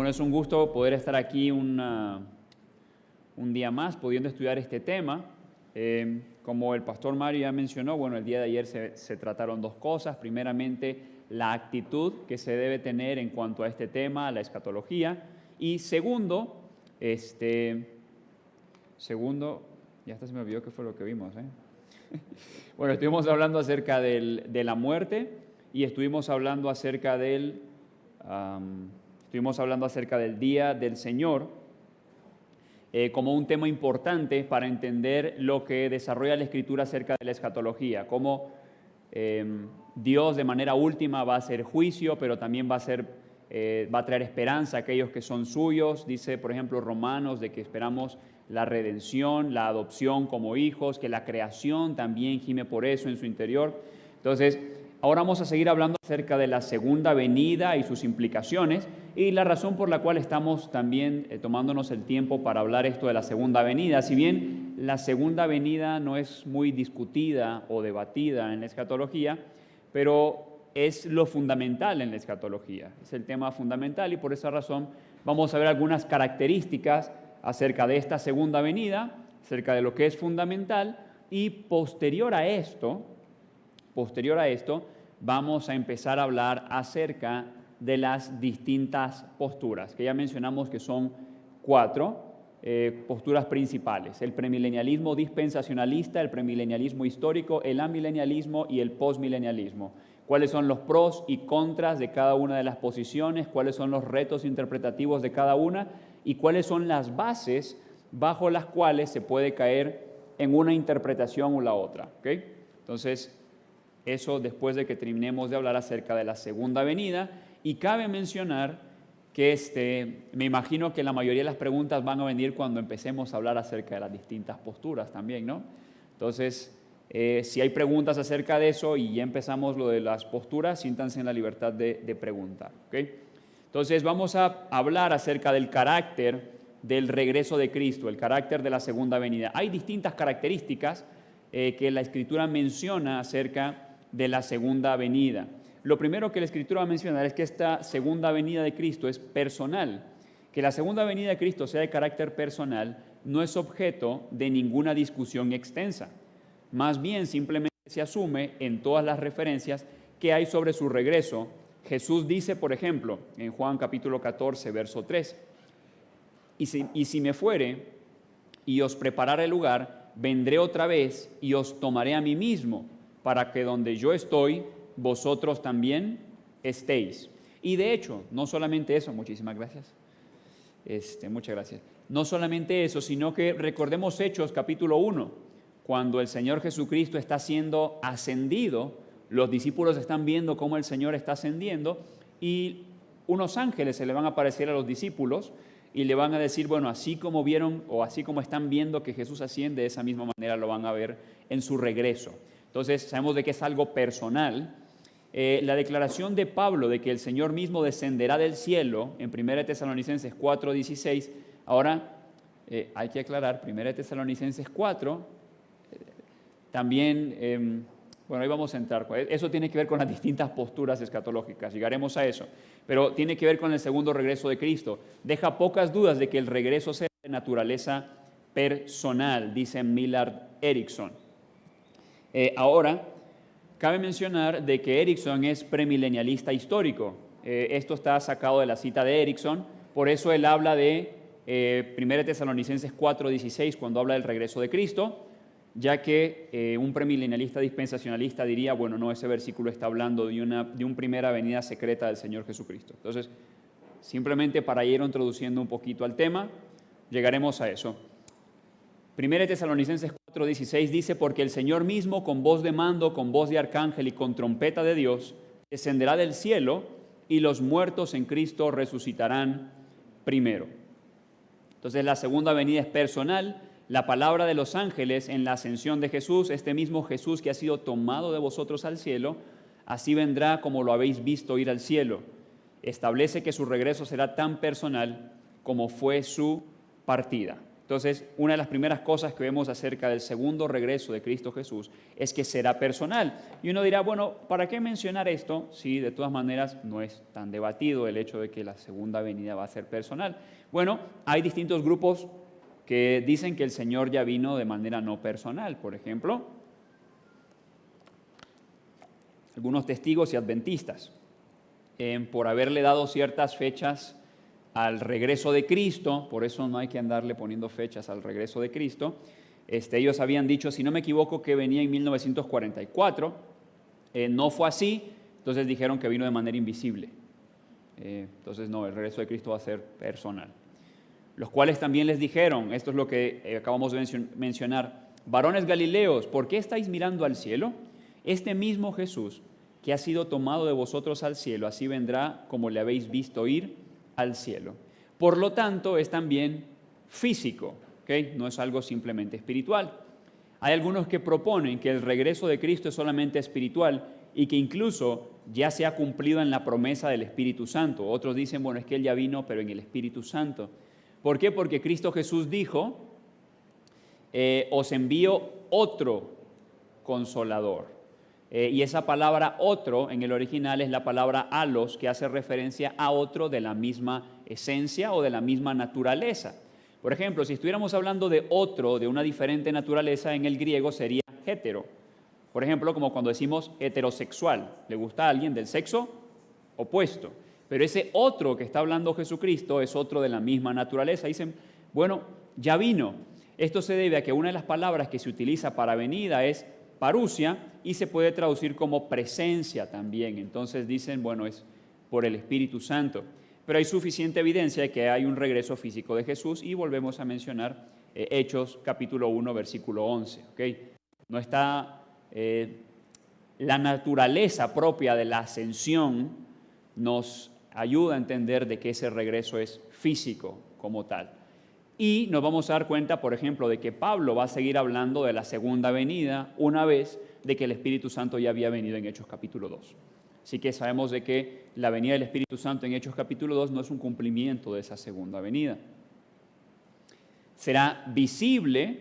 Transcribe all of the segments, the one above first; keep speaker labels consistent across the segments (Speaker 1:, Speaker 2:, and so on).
Speaker 1: Bueno, es un gusto poder estar aquí un día más pudiendo estudiar este tema. Como el pastor Mario ya mencionó, bueno, el día de ayer se trataron dos cosas. Primeramente, la actitud que se debe tener en cuanto a este tema, la escatología. Y segundo, ya hasta se me olvidó qué fue lo que vimos. Bueno, estuvimos hablando acerca de la muerte y estuvimos hablando acerca del día del Señor como un tema importante para entender lo que desarrolla la Escritura acerca de la escatología, cómo Dios de manera última va a hacer juicio, pero también va a traer esperanza a aquellos que son suyos. Dice, por ejemplo, Romanos, de que esperamos la redención, la adopción como hijos, que la creación también gime por eso en su interior. Entonces, ahora vamos a seguir hablando acerca de la segunda venida y sus implicaciones y la razón por la cual estamos también tomándonos el tiempo para hablar esto de la segunda venida. Si bien la segunda venida no es muy discutida o debatida en la escatología, pero es lo fundamental en la escatología, es el tema fundamental y por esa razón vamos a ver algunas características acerca de esta segunda venida, acerca de lo que es fundamental y posterior a esto, vamos a empezar a hablar acerca de las distintas posturas, que ya mencionamos que son 4 posturas principales: el premilenialismo dispensacionalista, el premilenialismo histórico, el amilenialismo y el postmilenialismo. ¿Cuáles son los pros y contras de cada una de las posiciones? ¿Cuáles son los retos interpretativos de cada una? ¿Y cuáles son las bases bajo las cuales se puede caer en una interpretación o la otra? ¿Okay? Entonces, eso después de que terminemos de hablar acerca de la segunda venida. Y cabe mencionar que me imagino que la mayoría de las preguntas van a venir cuando empecemos a hablar acerca de las distintas posturas también, ¿no? Entonces, si hay preguntas acerca de eso y ya empezamos lo de las posturas, siéntanse en la libertad de preguntar, ¿okay? Entonces, vamos a hablar acerca del carácter del regreso de Cristo, el carácter de la segunda venida. Hay distintas características que la Escritura menciona acerca de la segunda venida. Lo primero que la Escritura va a mencionar es que esta segunda venida de Cristo es personal. Que la segunda venida de Cristo sea de carácter personal no es objeto de ninguna discusión extensa. Más bien, simplemente se asume en todas las referencias que hay sobre su regreso. Jesús dice, por ejemplo, en Juan capítulo 14, verso 3, y si me fuere y os preparare el lugar, vendré otra vez y os tomaré a mí mismo, para que donde yo estoy, vosotros también estéis. Y de hecho, no solamente eso, muchísimas gracias. Muchas gracias. No solamente eso, sino que recordemos Hechos capítulo 1, cuando el Señor Jesucristo está siendo ascendido, los discípulos están viendo cómo el Señor está ascendiendo y unos ángeles se le van a aparecer a los discípulos y le van a decir, bueno, así como vieron o así como están viendo que Jesús asciende, de esa misma manera lo van a ver en su regreso. Entonces, sabemos de que es algo personal. La declaración de Pablo de que el Señor mismo descenderá del cielo en 1 Tesalonicenses 4:16, ahora hay que aclarar, 1 Tesalonicenses 4, también, bueno, ahí vamos a entrar, eso tiene que ver con las distintas posturas escatológicas, llegaremos a eso, pero tiene que ver con el segundo regreso de Cristo. Deja pocas dudas de que el regreso sea de naturaleza personal, dice Millard Erickson. Ahora, cabe mencionar de que Erickson es premilenialista histórico. Esto está sacado de la cita de Erickson, por eso él habla de 1 Tesalonicenses 4:16 cuando habla del regreso de Cristo, ya que un premilenialista dispensacionalista diría, bueno, no, ese versículo está hablando de una primera venida secreta del Señor Jesucristo. Entonces, simplemente para ir introduciendo un poquito al tema, llegaremos a eso. 1 Tesalonicenses 4:16 dice, porque el Señor mismo con voz de mando, con voz de arcángel y con trompeta de Dios, descenderá del cielo y los muertos en Cristo resucitarán primero. Entonces la segunda venida es personal. La palabra de los ángeles en la ascensión de Jesús, este mismo Jesús que ha sido tomado de vosotros al cielo, así vendrá como lo habéis visto ir al cielo. Establece que su regreso será tan personal como fue su partida. Entonces, una de las primeras cosas que vemos acerca del segundo regreso de Cristo Jesús es que será personal. Y uno dirá, bueno, ¿para qué mencionar esto si de todas maneras no es tan debatido el hecho de que la segunda venida va a ser personal? Bueno, hay distintos grupos que dicen que el Señor ya vino de manera no personal. Por ejemplo, algunos testigos y adventistas, por haberle dado ciertas fechas al regreso de Cristo, por eso no hay que andarle poniendo fechas al regreso de Cristo. Ellos habían dicho, si no me equivoco, que venía en 1944, no fue así, entonces dijeron que vino de manera invisible. Entonces no, el regreso de Cristo va a ser personal. Los cuales también les dijeron, esto es lo que acabamos de mencionar, varones galileos, ¿por qué estáis mirando al cielo? Este mismo Jesús que ha sido tomado de vosotros al cielo, así vendrá como le habéis visto ir al cielo. Por lo tanto, es también físico, ¿okay? No es algo simplemente espiritual. Hay algunos que proponen que el regreso de Cristo es solamente espiritual y que incluso ya se ha cumplido en la promesa del Espíritu Santo. Otros dicen, bueno, es que Él ya vino, pero en el Espíritu Santo. ¿Por qué? Porque Cristo Jesús dijo, os envío otro consolador. Y esa palabra otro en el original es la palabra alos, que hace referencia a otro de la misma esencia o de la misma naturaleza. Por ejemplo, si estuviéramos hablando de otro de una diferente naturaleza, en el griego sería hetero. Por ejemplo, como cuando decimos heterosexual, le gusta a alguien del sexo opuesto. Pero ese otro que está hablando Jesucristo es otro de la misma naturaleza. Dicen, bueno, ya vino. Esto se debe a que una de las palabras que se utiliza para venida es parusia y se puede traducir como presencia también. Entonces dicen, bueno, es por el Espíritu Santo. Pero hay suficiente evidencia de que hay un regreso físico de Jesús y volvemos a mencionar Hechos capítulo 1, versículo 11. ¿Okay? No está la naturaleza propia de la ascensión nos ayuda a entender de que ese regreso es físico como tal. Y nos vamos a dar cuenta, por ejemplo, de que Pablo va a seguir hablando de la segunda venida una vez de que el Espíritu Santo ya había venido en Hechos capítulo 2. Así que sabemos de que la venida del Espíritu Santo en Hechos capítulo 2 no es un cumplimiento de esa segunda venida. Será visible,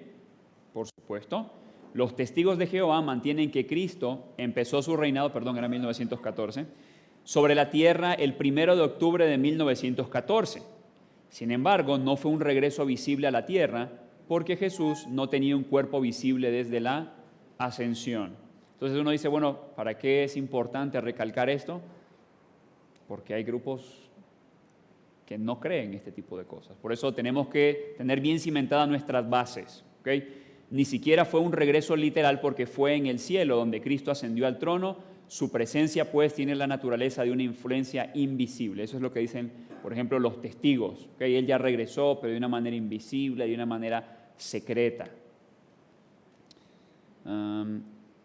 Speaker 1: por supuesto. Los testigos de Jehová mantienen que Cristo empezó su reinado, era 1914, sobre la tierra el 1 de octubre de 1914. Sin embargo, no fue un regreso visible a la tierra porque Jesús no tenía un cuerpo visible desde la ascensión. Entonces uno dice, bueno, ¿para qué es importante recalcar esto? Porque hay grupos que no creen este tipo de cosas. Por eso tenemos que tener bien cimentadas nuestras bases. ¿Okay? Ni siquiera fue un regreso literal porque fue en el cielo donde Cristo ascendió al trono. Su presencia, pues, tiene la naturaleza de una influencia invisible. Eso es lo que dicen, por ejemplo, los testigos. ¿Okay? Él ya regresó, pero de una manera invisible, de una manera secreta.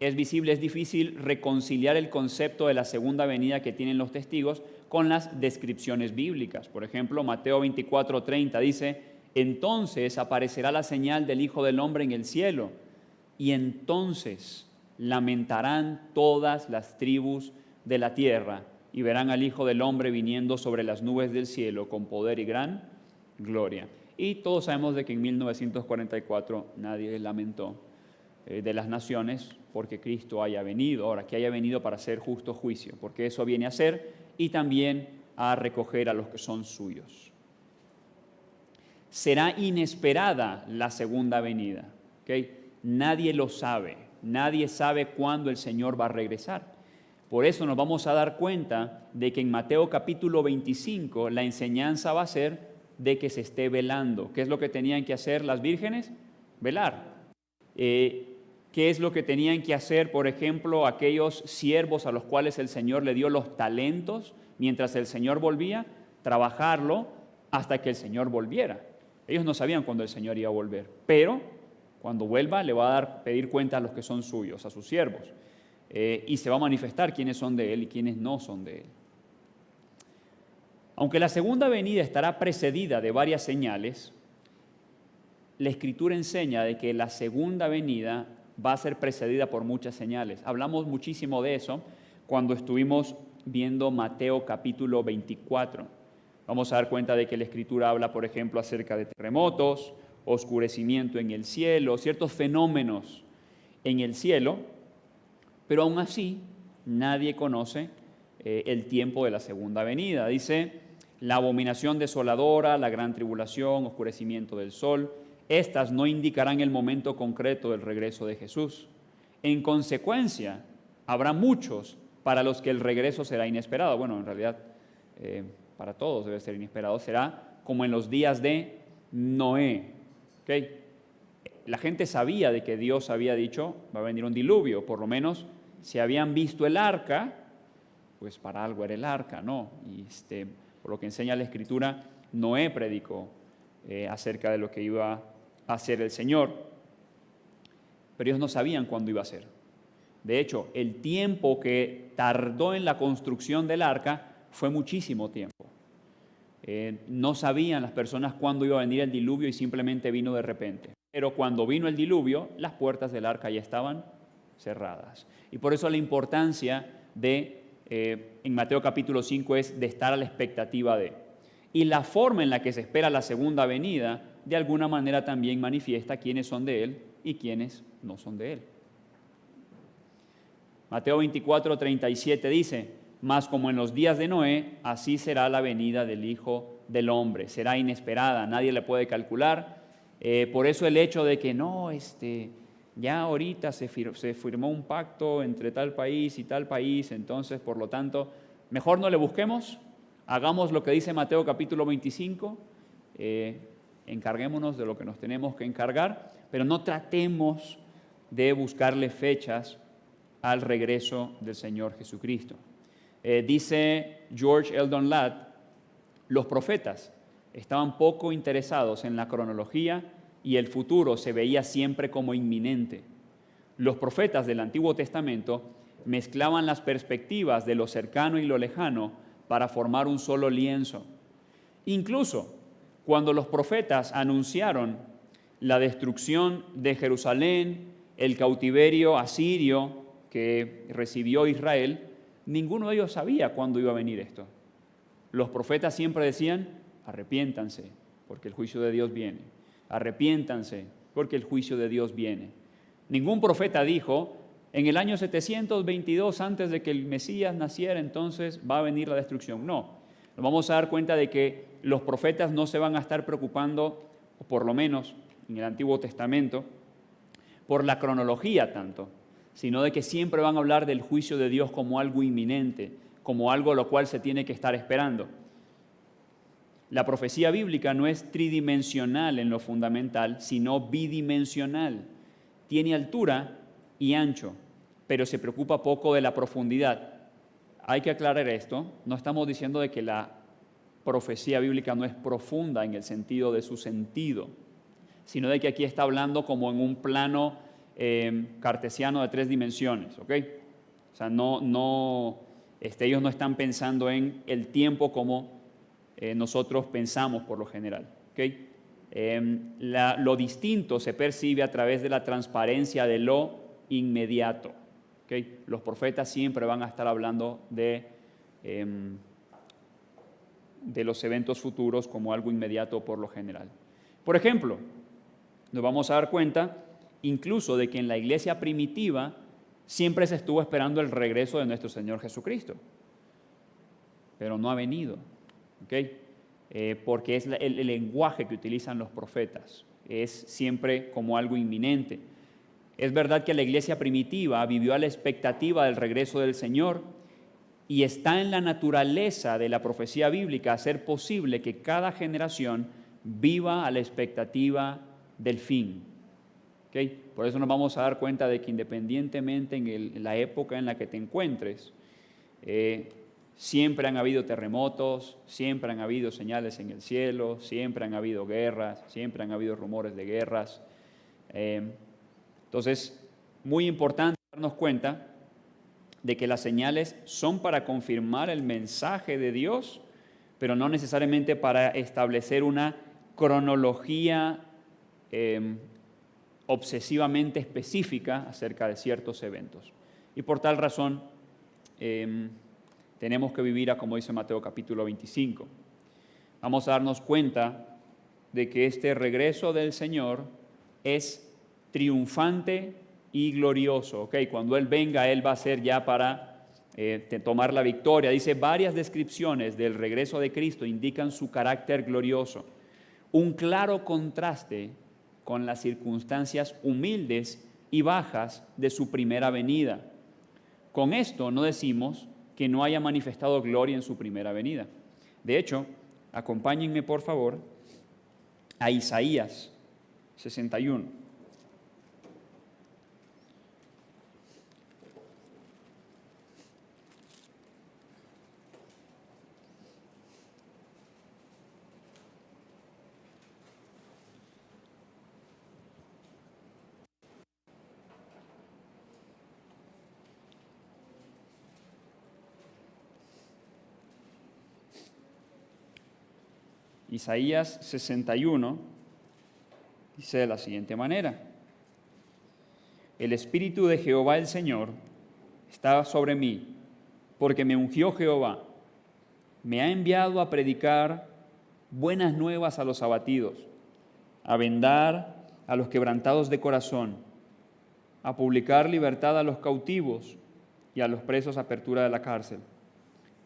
Speaker 1: Es visible, es difícil reconciliar el concepto de la segunda venida que tienen los testigos con las descripciones bíblicas. Por ejemplo, Mateo 24:30 dice, entonces aparecerá la señal del Hijo del Hombre en el cielo, y entonces lamentarán todas las tribus de la tierra y verán al Hijo del Hombre viniendo sobre las nubes del cielo con poder y gran gloria. Y todos sabemos de que en 1944 nadie lamentó de las naciones porque Cristo haya venido. Ahora, que haya venido para hacer justo juicio, porque eso viene a ser, y también a recoger a los que son suyos. Será inesperada la segunda venida. ¿Okay? Nadie lo sabe. Nadie sabe cuándo el Señor va a regresar. Por eso nos vamos a dar cuenta de que en Mateo capítulo 25 la enseñanza va a ser de que se esté velando. ¿Qué es lo que tenían que hacer las vírgenes? Velar. ¿Qué es lo que tenían que hacer, por ejemplo, aquellos siervos a los cuales el Señor le dio los talentos mientras el Señor volvía? Trabajarlo hasta que el Señor volviera. Ellos no sabían cuándo el Señor iba a volver, pero cuando vuelva le va a pedir cuenta a los que son suyos, a sus siervos, y se va a manifestar quiénes son de Él y quiénes no son de Él. Aunque la segunda venida estará precedida de varias señales, la Escritura enseña de que la segunda venida va a ser precedida por muchas señales. Hablamos muchísimo de eso cuando estuvimos viendo Mateo capítulo 24. Vamos a dar cuenta de que la Escritura habla, por ejemplo, acerca de terremotos, oscurecimiento en el cielo, ciertos fenómenos en el cielo, pero aún así nadie conoce el tiempo de la segunda venida. Dice, la abominación desoladora, la gran tribulación, oscurecimiento del sol, estas no indicarán el momento concreto del regreso de Jesús. En consecuencia, habrá muchos para los que el regreso será inesperado. Bueno, en realidad, para todos debe ser inesperado. Será como en los días de Noé. ¿Okay? La gente sabía de que Dios había dicho, va a venir un diluvio. Por lo menos, si habían visto el arca, pues para algo era el arca, ¿no? Y por lo que enseña la Escritura, Noé predicó acerca de lo que iba a hacer el Señor. Pero ellos no sabían cuándo iba a ser. De hecho, el tiempo que tardó en la construcción del arca fue muchísimo tiempo. No sabían las personas cuándo iba a venir el diluvio y simplemente vino de repente. Pero cuando vino el diluvio, las puertas del arca ya estaban cerradas. Y por eso la importancia en Mateo capítulo 5 es de estar a la expectativa de. Y la forma en la que se espera la segunda venida, de alguna manera también manifiesta quiénes son de Él y quiénes no son de Él. Mateo 24, 37 dice, mas como en los días de Noé, así será la venida del Hijo del Hombre. Será inesperada, nadie le puede calcular. Por eso el hecho de que no, ya ahorita se firmó un pacto entre tal país y tal país, entonces, por lo tanto, mejor no le busquemos, hagamos lo que dice Mateo capítulo 25, encarguémonos de lo que nos tenemos que encargar, pero no tratemos de buscarle fechas al regreso del Señor Jesucristo. Dice George Eldon Ladd, los profetas estaban poco interesados en la cronología y el futuro se veía siempre como inminente. Los profetas del Antiguo Testamento mezclaban las perspectivas de lo cercano y lo lejano para formar un solo lienzo. Incluso cuando los profetas anunciaron la destrucción de Jerusalén, el cautiverio asirio que recibió Israel, ninguno de ellos sabía cuándo iba a venir esto. Los profetas siempre decían, arrepiéntanse, porque el juicio de Dios viene. Arrepiéntanse, porque el juicio de Dios viene. Ningún profeta dijo, en el año 722, antes de que el Mesías naciera, entonces va a venir la destrucción. No, nos vamos a dar cuenta de que los profetas no se van a estar preocupando, o por lo menos en el Antiguo Testamento, por la cronología tanto, sino de que siempre van a hablar del juicio de Dios como algo inminente, como algo a lo cual se tiene que estar esperando. La profecía bíblica no es tridimensional en lo fundamental, sino bidimensional. Tiene altura y ancho, pero se preocupa poco de la profundidad. Hay que aclarar esto, no estamos diciendo de que la profecía bíblica no es profunda en el sentido de su sentido, sino de que aquí está hablando como en un plano cartesiano de 3 dimensiones, ¿ok? O sea, ellos no están pensando en el tiempo como nosotros pensamos por lo general, ¿ok? Lo distinto se percibe a través de la transparencia de lo inmediato, ¿ok? Los profetas siempre van a estar hablando de los eventos futuros como algo inmediato por lo general. Por ejemplo, nos vamos a dar cuenta incluso de que en la iglesia primitiva siempre se estuvo esperando el regreso de nuestro Señor Jesucristo, pero no ha venido, ¿ok? Porque es el lenguaje que utilizan los profetas, es siempre como algo inminente. Es verdad que la iglesia primitiva vivió a la expectativa del regreso del Señor y está en la naturaleza de la profecía bíblica hacer posible que cada generación viva a la expectativa del fin. ¿Okay? Por eso nos vamos a dar cuenta de que independientemente en la época en la que te encuentres, siempre han habido terremotos, siempre han habido señales en el cielo, siempre han habido guerras, siempre han habido rumores de guerras. Entonces, muy importante darnos cuenta de que las señales son para confirmar el mensaje de Dios, pero no necesariamente para establecer una cronología obsesivamente específica acerca de ciertos eventos. Y por tal razón, tenemos que vivir como dice Mateo capítulo 25. Vamos a darnos cuenta de que este regreso del Señor es triunfante y glorioso. ¿Okay? Cuando Él venga, Él va a ser ya para tomar la victoria. Dice, varias descripciones del regreso de Cristo indican su carácter glorioso. Un claro contraste con las circunstancias humildes y bajas de su primera venida. Con esto no decimos que no haya manifestado gloria en su primera venida. De hecho, acompáñenme por favor a Isaías 61. Isaías 61 dice de la siguiente manera: el Espíritu de Jehová el Señor está sobre mí, porque me ungió Jehová, me ha enviado a predicar buenas nuevas a los abatidos, a vendar a los quebrantados de corazón, a publicar libertad a los cautivos y a los presos apertura de la cárcel,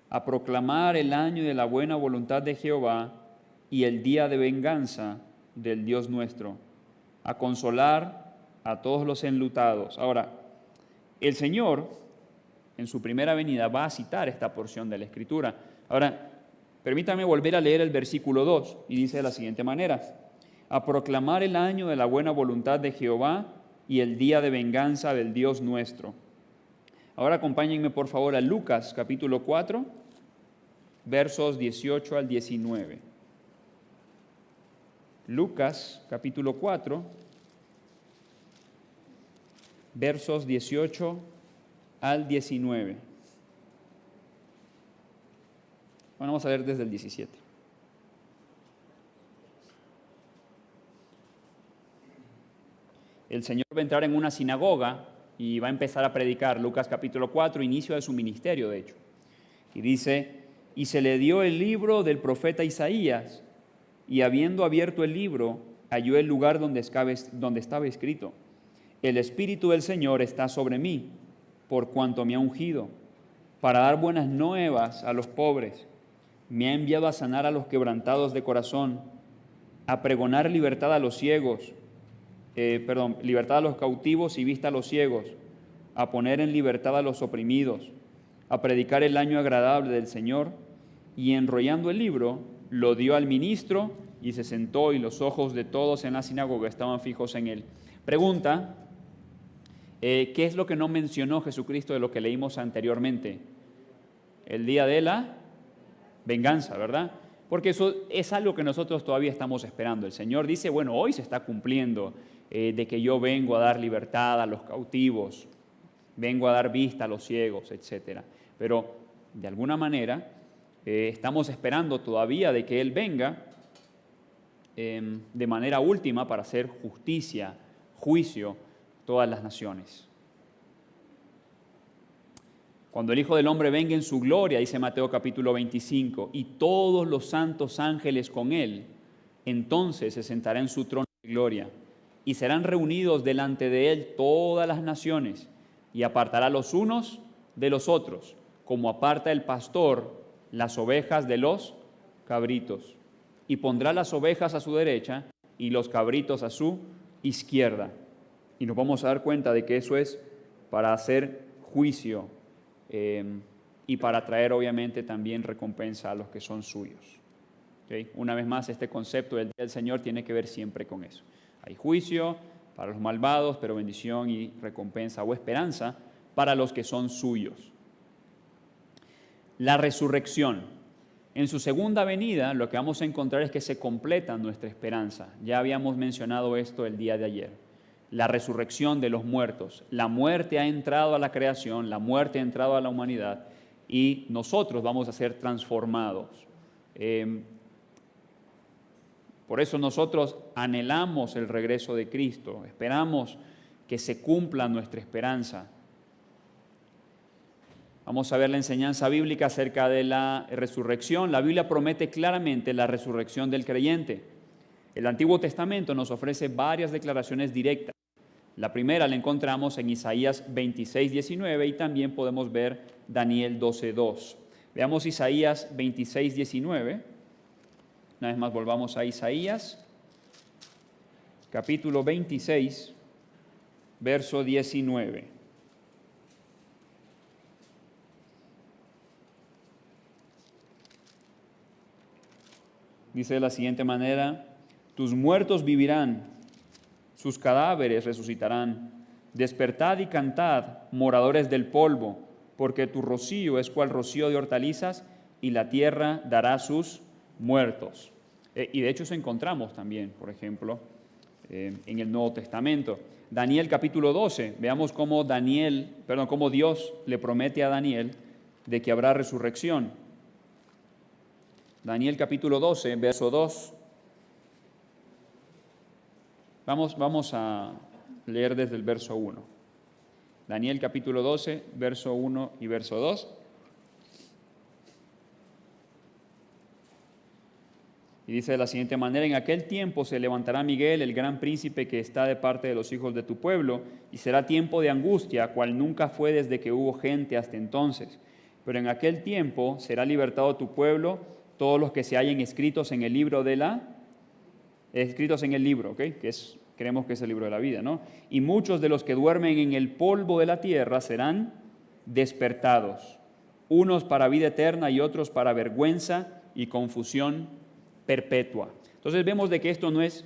Speaker 1: a proclamar el año de la buena voluntad de Jehová y el día de venganza del Dios nuestro, a consolar a todos los enlutados. Ahora, el Señor, en su primera venida, va a citar esta porción de la Escritura. Ahora, permítame volver a leer el versículo 2, y dice de la siguiente manera: a proclamar el año de la buena voluntad de Jehová y el día de venganza del Dios nuestro. Ahora acompáñenme por favor a Lucas capítulo 4, versos 18 al 19. Lucas capítulo 4, versos 18 al 19. Bueno, vamos a ver desde el 17. El Señor va a entrar en una sinagoga y va a empezar a predicar. Lucas capítulo 4, inicio de su ministerio, de hecho. Y dice, y se le dio el libro del profeta Isaías, y habiendo abierto el libro, halló el lugar donde estaba escrito: el Espíritu del Señor está sobre mí, por cuanto me ha ungido, para dar buenas nuevas a los pobres. Me ha enviado a sanar a los quebrantados de corazón, a pregonar libertad a los ciegos, libertad a los cautivos y vista a los ciegos, a poner en libertad a los oprimidos, a predicar el año agradable del Señor. Y enrollando el libro, lo dio al ministro y se sentó, y los ojos de todos en la sinagoga estaban fijos en él. Pregunta, ¿qué es lo que no mencionó Jesucristo de lo que leímos anteriormente? El día de la venganza, ¿verdad? Porque eso es algo que nosotros todavía estamos esperando. El Señor dice, bueno, hoy se está cumpliendo de que yo vengo a dar libertad a los cautivos, vengo a dar vista a los ciegos, etc. Pero de alguna manera estamos esperando todavía de que Él venga de manera última para hacer justicia, juicio a todas las naciones. Cuando el Hijo del Hombre venga en su gloria, dice Mateo capítulo 25, y todos los santos ángeles con Él, entonces se sentará en su trono de gloria, y serán reunidos delante de Él todas las naciones, y apartará los unos de los otros, como aparta el pastor las ovejas de los cabritos, y pondrá las ovejas a su derecha y los cabritos a su izquierda. Y nos vamos a dar cuenta de que eso es para hacer juicio y para traer obviamente también recompensa a los que son suyos. ¿Okay? Una vez más, este concepto del día del Señor tiene que ver siempre con eso. Hay juicio para los malvados, pero bendición y recompensa o esperanza para los que son suyos. La resurrección. En su segunda venida, lo que vamos a encontrar es que se completa nuestra esperanza. Ya habíamos mencionado esto el día de ayer. La resurrección de los muertos. La muerte ha entrado a la creación, la muerte ha entrado a la humanidad y nosotros vamos a ser transformados. Por eso nosotros anhelamos el regreso de Cristo, esperamos que se cumpla nuestra esperanza. Vamos a ver la enseñanza bíblica acerca de la resurrección. La Biblia promete claramente la resurrección del creyente. el Antiguo Testamento nos ofrece varias declaraciones directas. La primera la encontramos en Isaías 26, 19 y también podemos ver Daniel 12, 2. Veamos Isaías 26, 19. Una vez más volvamos a Isaías, capítulo 26, verso 19. Dice de la siguiente manera: tus muertos vivirán, sus cadáveres resucitarán. Despertad y cantad, moradores del polvo, porque tu rocío es cual rocío de hortalizas, y la tierra dará sus muertos. Y de hecho eso encontramos también, por ejemplo, en el Nuevo Testamento. Daniel capítulo 12, veamos cómo Dios le promete a Daniel de que habrá resurrección. Daniel capítulo 12, verso 2. Vamos a leer desde el verso 1. Daniel capítulo 12, verso 1 y verso 2. Y dice de la siguiente manera: en aquel tiempo se levantará Miguel, el gran príncipe que está de parte de los hijos de tu pueblo, y será tiempo de angustia, cual nunca fue desde que hubo gente hasta entonces. Pero en aquel tiempo será libertado tu pueblo, todos los que se hallen escritos en el libro ¿ok? Creemos que es el libro de la vida, ¿no? Y muchos de los que duermen en el polvo de la tierra serán despertados, unos para vida eterna y otros para vergüenza y confusión perpetua. Entonces vemos de que esto no es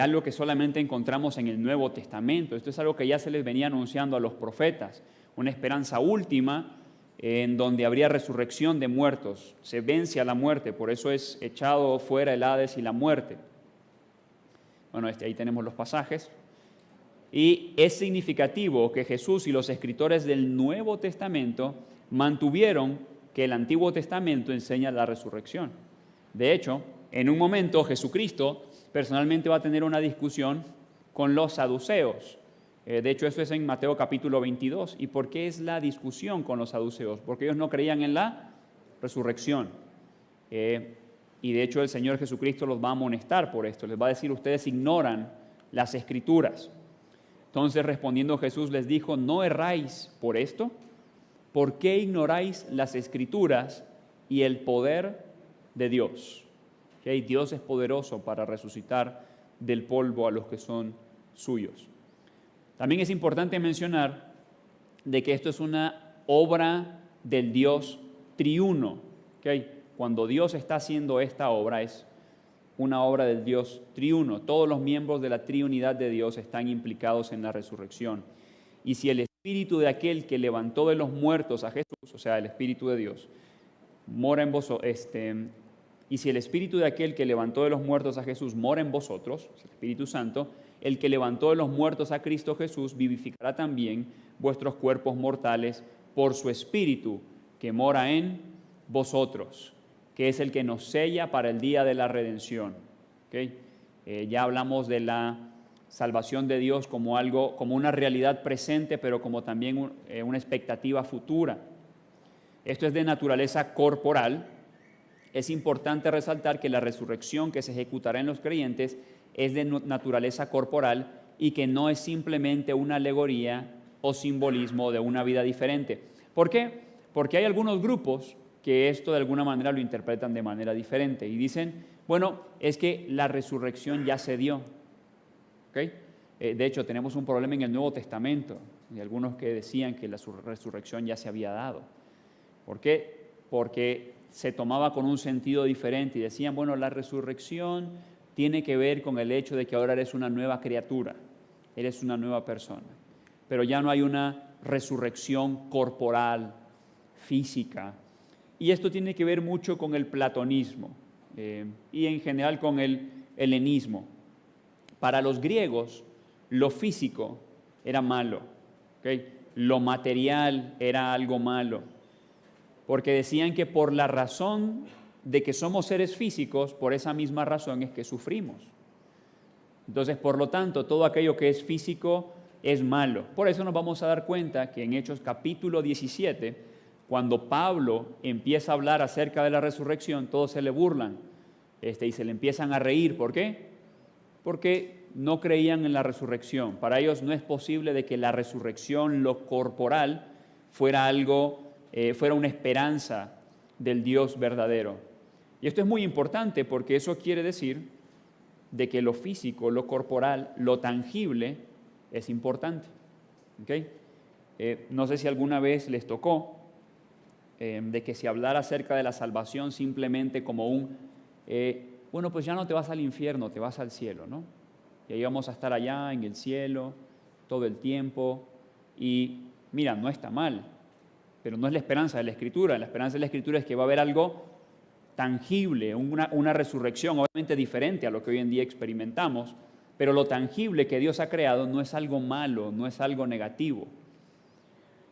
Speaker 1: algo que solamente encontramos en el Nuevo Testamento. Esto es algo que ya se les venía anunciando a los profetas, una esperanza última en donde habría resurrección de muertos. Se vence a la muerte, por eso es echado fuera el Hades y la muerte. Bueno, ahí tenemos los pasajes. Y es significativo que Jesús y los escritores del Nuevo Testamento mantuvieron que el Antiguo Testamento enseña la resurrección. De hecho, en un momento Jesucristo personalmente va a tener una discusión con los saduceos. De hecho, eso es en Mateo capítulo 22. ¿Y por qué es la discusión con los saduceos? Porque ellos no creían en la resurrección. Y de hecho el Señor Jesucristo los va a amonestar por esto. Les va a decir: ustedes ignoran las Escrituras. Entonces, respondiendo Jesús les dijo: ¿no erráis por esto? ¿Por qué ignoráis las Escrituras y el poder de Dios? ¿Okay? Dios es poderoso para resucitar del polvo a los que son suyos. También es importante mencionar de que esto es una obra del Dios triuno. ¿Okay? Cuando Dios está haciendo esta obra, es una obra del Dios triuno. Todos los miembros de la triunidad de Dios están implicados en la resurrección. Y si el espíritu de aquel que levantó de los muertos a Jesús, o sea, el espíritu de Dios, mora en vosotros, y si el espíritu de aquel que levantó de los muertos a Jesús mora en vosotros, el Espíritu Santo, el que levantó de los muertos a Cristo Jesús vivificará también vuestros cuerpos mortales por su espíritu que mora en vosotros, que es el que nos sella para el día de la redención. ¿Okay? Ya hablamos de la salvación de Dios como algo, como una realidad presente, pero como también una expectativa futura. Esto es de naturaleza corporal. Es importante resaltar que la resurrección que se ejecutará en los creyentes es de naturaleza corporal y que no es simplemente una alegoría o simbolismo de una vida diferente. ¿Por qué? Porque hay algunos grupos que esto de alguna manera lo interpretan de manera diferente y dicen: bueno, es que la resurrección ya se dio. ¿Okay? De hecho, tenemos un problema en el Nuevo Testamento y algunos que decían que la resurrección ya se había dado. ¿Por qué? Porque se tomaba con un sentido diferente y decían: bueno, la resurrección tiene que ver con el hecho de que ahora eres una nueva criatura, eres una nueva persona, pero ya no hay una resurrección corporal, física. Y esto tiene que ver mucho con el platonismo y en general con el helenismo. Para los griegos, lo físico era malo, ¿okay? Lo material era algo malo, porque decían que por la razón de que somos seres físicos, por esa misma razón es que sufrimos. Entonces, por lo tanto, todo aquello que es físico es malo. Por eso nos vamos a dar cuenta que en Hechos capítulo 17, cuando Pablo empieza a hablar acerca de la resurrección, todos se le burlan y se le empiezan a reír. ¿Por qué? porque no creían en la resurrección. Para ellos no es posible de que la resurrección, lo corporal, fuera una esperanza del Dios verdadero. Y esto es muy importante porque eso quiere decir de que lo físico, lo corporal, lo tangible es importante. ¿Okay? No sé si alguna vez les tocó de que se hablara acerca de la salvación simplemente como bueno, pues ya no te vas al infierno, te vas al cielo, ¿no? Y ahí vamos a estar allá en el cielo todo el tiempo. Y mira, no está mal, pero no es la esperanza de la Escritura. La esperanza de la Escritura es que va a haber algo tangible, una resurrección, obviamente diferente a lo que hoy en día experimentamos, pero lo tangible que Dios ha creado no es algo malo, no es algo negativo.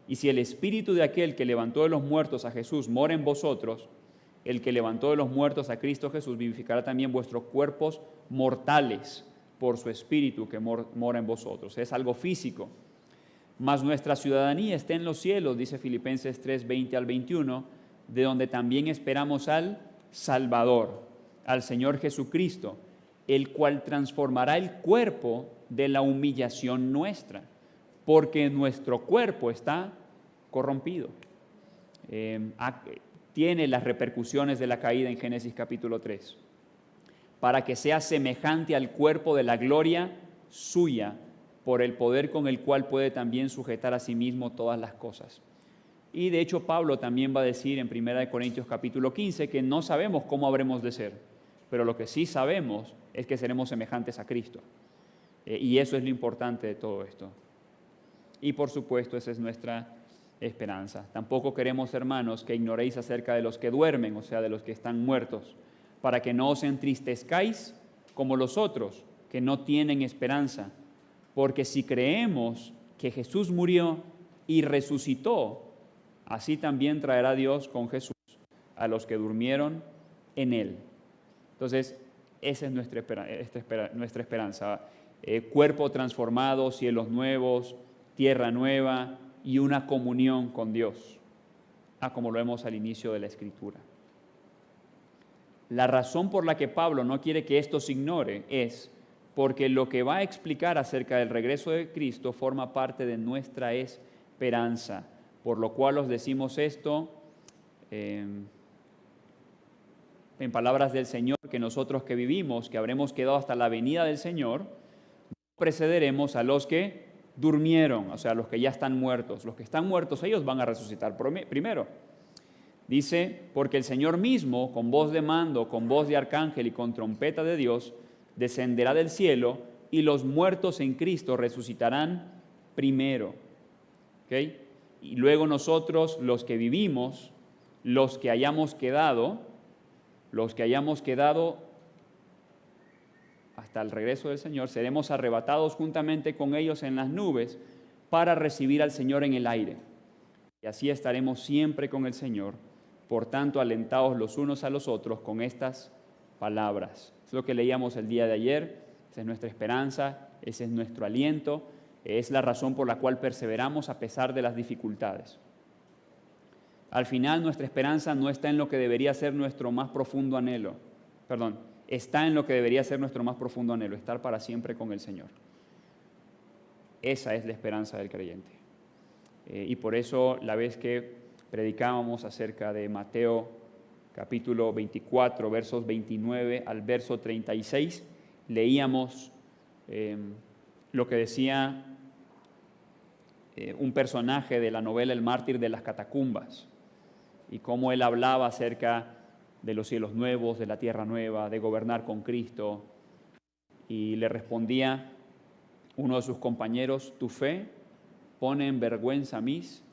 Speaker 1: Y si el Espíritu de aquel que levantó de los muertos a Jesús mora en vosotros, el que levantó de los muertos a Cristo Jesús vivificará también vuestros cuerpos mortales por su Espíritu que mora en vosotros. Es algo físico. Mas nuestra ciudadanía está en los cielos, dice Filipenses 3, 20 al 21, de donde también esperamos al Salvador, al Señor Jesucristo, el cual transformará el cuerpo de la humillación nuestra, porque nuestro cuerpo está corrompido. Tiene las repercusiones de la caída en Génesis capítulo 3, para que sea semejante al cuerpo de la gloria suya, por el poder con el cual puede también sujetar a sí mismo todas las cosas. Y de hecho Pablo también va a decir en 1 Corintios capítulo 15 que no sabemos cómo habremos de ser, pero lo que sí sabemos es que seremos semejantes a Cristo. Y eso es lo importante de todo esto. Y por supuesto esa es nuestra esperanza. Tampoco queremos, hermanos, que ignoréis acerca de los que duermen, o sea, de los que están muertos, para que no os entristezcáis como los otros, que no tienen esperanza. Porque si creemos que Jesús murió y resucitó, así también traerá Dios con Jesús a los que durmieron en Él. Entonces, esa es nuestra esperanza. Cuerpo transformado, cielos nuevos, tierra nueva y una comunión con Dios, como lo vemos al inicio de la Escritura. La razón por la que Pablo no quiere que esto se ignore es porque lo que va a explicar acerca del regreso de Cristo forma parte de nuestra esperanza, por lo cual os decimos esto en palabras del Señor, que nosotros que vivimos, que habremos quedado hasta la venida del Señor, precederemos a los que durmieron, o sea, a los que ya están muertos. Los que están muertos, ellos van a resucitar primero. Dice, porque el Señor mismo, con voz de mando, con voz de arcángel y con trompeta de Dios, descenderá del cielo y los muertos en Cristo resucitarán primero. ¿Okay? Y luego nosotros, los que vivimos, los que hayamos quedado hasta el regreso del Señor, seremos arrebatados juntamente con ellos en las nubes para recibir al Señor en el aire. Y así estaremos siempre con el Señor. Por tanto, alentaos los unos a los otros con estas palabras. Es lo que leíamos el día de ayer. Esa es nuestra esperanza, ese es nuestro aliento, es la razón por la cual perseveramos a pesar de las dificultades. Al final, nuestra esperanza no está en lo que debería ser nuestro más profundo anhelo. Está en lo que debería ser nuestro más profundo anhelo, estar para siempre con el Señor. Esa es la esperanza del creyente. Y por eso, la vez que predicábamos acerca de Mateo capítulo 24, versos 29 al verso 36, leíamos lo que decía un personaje de la novela El mártir de las catacumbas, y cómo él hablaba acerca de los cielos nuevos, de la tierra nueva, de gobernar con Cristo. Y le respondía uno de sus compañeros, tu fe pone en vergüenza mis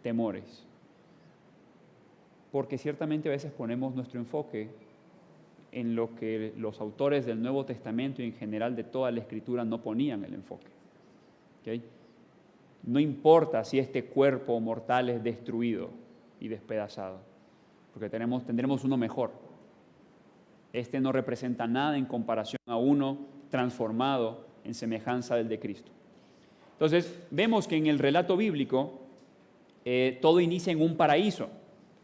Speaker 1: temores. Porque ciertamente a veces ponemos nuestro enfoque en lo que los autores del Nuevo Testamento y en general de toda la Escritura no ponían el enfoque. ¿Okay? No importa si este cuerpo mortal es destruido y despedazado, porque tendremos uno mejor. Este no representa nada en comparación a uno transformado en semejanza del de Cristo. Entonces, vemos que en el relato bíblico todo inicia en un paraíso,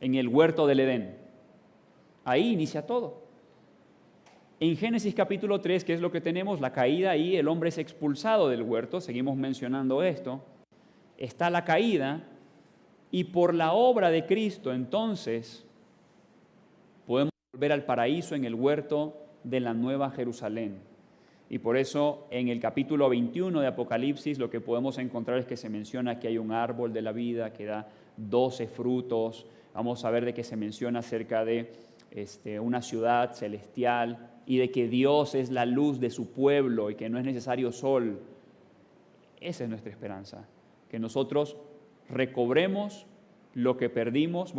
Speaker 1: en el huerto del Edén. Ahí inicia todo. En Génesis capítulo 3, ¿qué es lo que tenemos? La caída y el hombre es expulsado del huerto, seguimos mencionando esto. Está la caída y por la obra de Cristo entonces podemos volver al paraíso en el huerto de la Nueva Jerusalén. Y por eso en el capítulo 21 de Apocalipsis lo que podemos encontrar es que se menciona que hay un árbol de la vida que da 12 frutos. Vamos a ver de que se menciona acerca de una ciudad celestial y de que Dios es la luz de su pueblo y que no es necesario sol. Esa es nuestra esperanza, que nosotros recobremos lo que perdimos,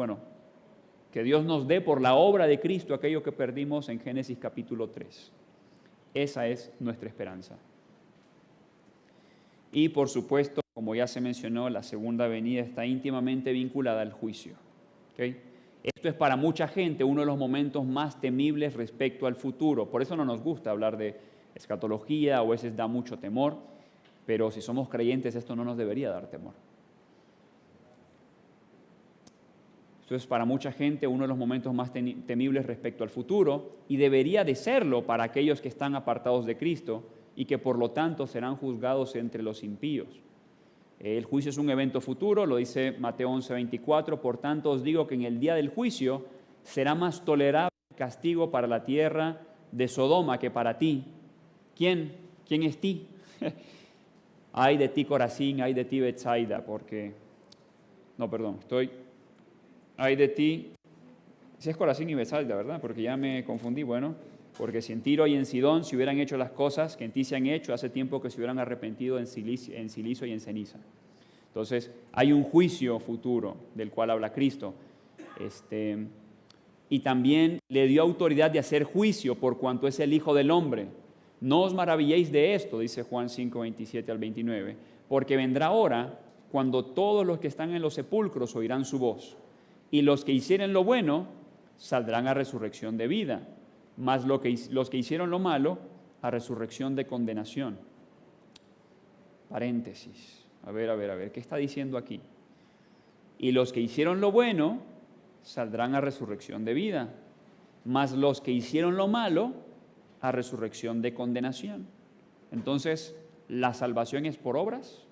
Speaker 1: que Dios nos dé por la obra de Cristo aquello que perdimos en Génesis capítulo 3. Esa es nuestra esperanza. Y por supuesto, como ya se mencionó, la segunda venida está íntimamente vinculada al juicio. ¿Okay? Esto es para mucha gente uno de los momentos más temibles respecto al futuro. Por eso no nos gusta hablar de escatología, o a veces da mucho temor, pero si somos creyentes esto no nos debería dar temor. Esto es para mucha gente uno de los momentos más temibles respecto al futuro y debería de serlo para aquellos que están apartados de Cristo y que por lo tanto serán juzgados entre los impíos. El juicio es un evento futuro, lo dice Mateo 11:24, por tanto os digo que en el día del juicio será más tolerable el castigo para la tierra de Sodoma que para ti. ¿Quién es ti? Ay de ti Corazín, ay de ti Betsaida, ay de ti, si es Corazín y Betsaida, ¿verdad? Porque ya me confundí, porque si en Tiro y en Sidón se hubieran hecho las cosas que en ti se han hecho, hace tiempo que se hubieran arrepentido en silicio y en ceniza. Entonces, hay un juicio futuro del cual habla Cristo. Y también le dio autoridad de hacer juicio por cuanto es el Hijo del Hombre. No os maravilléis de esto, dice Juan 5:27 al 29, porque vendrá hora cuando todos los que están en los sepulcros oirán su voz, y los que hicieren lo bueno saldrán a resurrección de vida, mas los que hicieron lo malo a resurrección de condenación. Paréntesis. A ver, ¿qué está diciendo aquí? Y los que hicieron lo bueno saldrán a resurrección de vida, mas los que hicieron lo malo a resurrección de condenación. Entonces, ¿la salvación es por obras?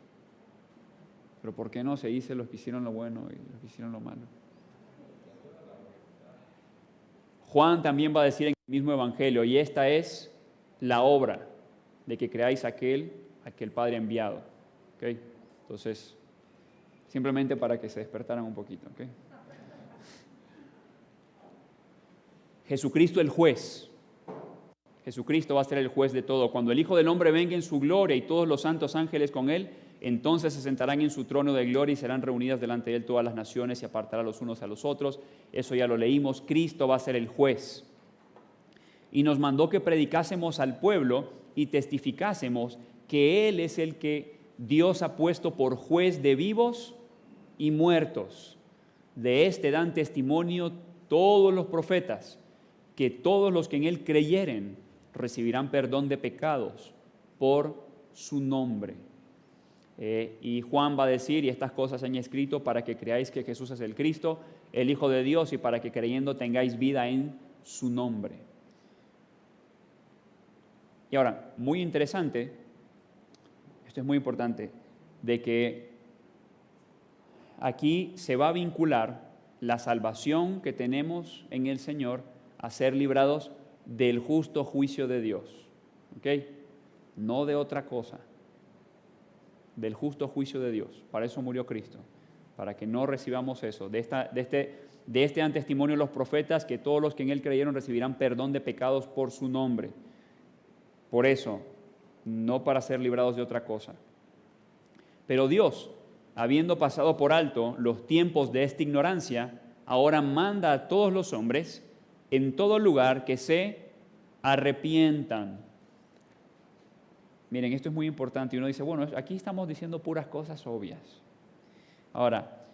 Speaker 1: ¿Pero por qué no se dice los que hicieron lo bueno y los que hicieron lo malo? Juan también va a decir en el mismo evangelio, y esta es la obra de que creáis aquel el Padre ha enviado. ¿Okay? Entonces, simplemente para que se despertaran un poquito. ¿Okay? Jesucristo el juez. Jesucristo va a ser el juez de todo. Cuando el Hijo del Hombre venga en su gloria y todos los santos ángeles con él, entonces se sentarán en su trono de gloria y serán reunidas delante de él todas las naciones y apartará los unos a los otros. Eso ya lo leímos. Cristo va a ser el juez. Y nos mandó que predicásemos al pueblo y testificásemos que Él es el que Dios ha puesto por juez de vivos y muertos. De este dan testimonio todos los profetas, que todos los que en Él creyeren recibirán perdón de pecados por su nombre. Y Juan va a decir, y estas cosas se han escrito para que creáis que Jesús es el Cristo, el Hijo de Dios, y para que creyendo tengáis vida en su nombre. Y ahora, muy interesante, esto es muy importante, de que aquí se va a vincular la salvación que tenemos en el Señor a ser librados del justo juicio de Dios. ¿Ok? No de otra cosa. Del justo juicio de Dios. Para eso murió Cristo. Para que no recibamos eso. De este dan testimonio los profetas, que todos los que en Él creyeron recibirán perdón de pecados por su nombre. Por eso, no para ser librados de otra cosa. Pero Dios, habiendo pasado por alto los tiempos de esta ignorancia, ahora manda a todos los hombres en todo lugar que se arrepientan. Miren, esto es muy importante. Y uno dice, bueno, aquí estamos diciendo puras cosas obvias. Ahora,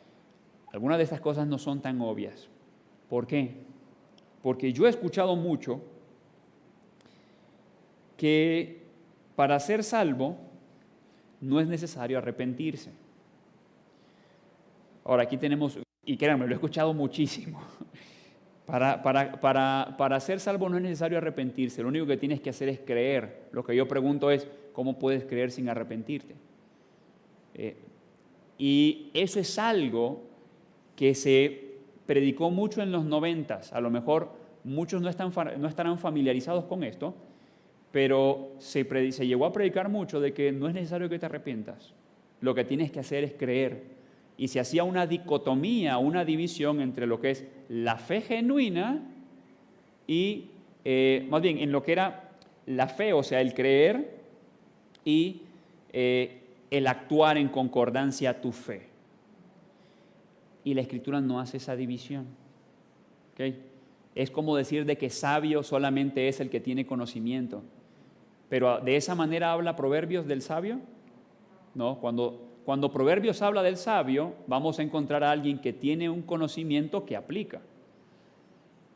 Speaker 1: algunas de estas cosas no son tan obvias. ¿Por qué? Porque yo he escuchado mucho que para ser salvo no es necesario arrepentirse. Ahora, aquí tenemos, y créanme, lo he escuchado muchísimo, Para ser salvo no es necesario arrepentirse, lo único que tienes que hacer es creer. Lo que yo pregunto es, ¿cómo puedes creer sin arrepentirte? Y eso es algo que se predicó mucho en los 90s. A lo mejor muchos no estarán familiarizados con esto, pero se llegó a predicar mucho de que no es necesario que te arrepientas. Lo que tienes que hacer es creer. Y se hacía una dicotomía, una división entre lo que es la fe genuina y, más bien, en lo que era la fe, o sea, el creer y el actuar en concordancia a tu fe. Y la Escritura no hace esa división. ¿Okay? Es como decir de que sabio solamente es el que tiene conocimiento. Pero ¿de esa manera habla Proverbios del sabio? No, cuando Proverbios habla del sabio, vamos a encontrar a alguien que tiene un conocimiento que aplica.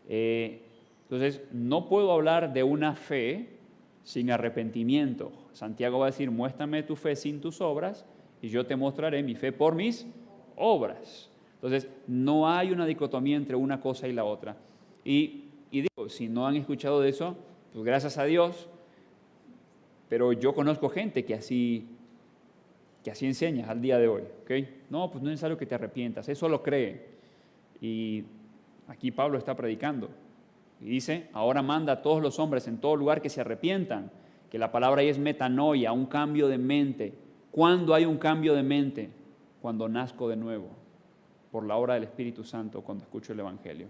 Speaker 1: Entonces, no puedo hablar de una fe sin arrepentimiento. Santiago va a decir, muéstrame tu fe sin tus obras y yo te mostraré mi fe por mis obras. Entonces, no hay una dicotomía entre una cosa y la otra. Y digo, si no han escuchado de eso, pues gracias a Dios, pero yo conozco gente que así enseña al día de hoy, ¿ok? No, pues no es necesario que te arrepientas, eso lo cree. Y aquí Pablo está predicando y dice, ahora manda a todos los hombres en todo lugar que se arrepientan, que la palabra ahí es metanoia, un cambio de mente. ¿Cuándo hay un cambio de mente? Cuando nazco de nuevo, por la obra del Espíritu Santo, cuando escucho el Evangelio.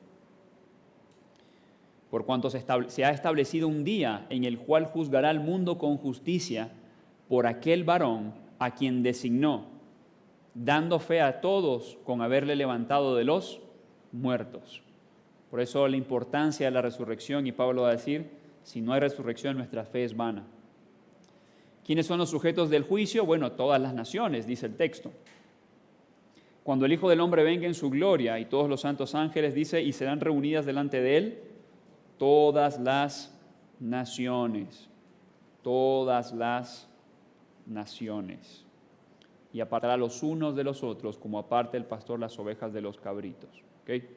Speaker 1: Por cuanto se ha establecido un día en el cual juzgará al mundo con justicia por aquel varón a quien designó, dando fe a todos con haberle levantado de los muertos. Por eso la importancia de la resurrección, y Pablo va a decir, si no hay resurrección, nuestra fe es vana. ¿Quiénes son los sujetos del juicio? Bueno, todas las naciones, dice el texto. Cuando el Hijo del Hombre venga en su gloria y todos los santos ángeles, dice, y serán reunidas delante de él todas las naciones, y apartará los unos de los otros, como aparta el pastor las ovejas de los cabritos. ¿Okay?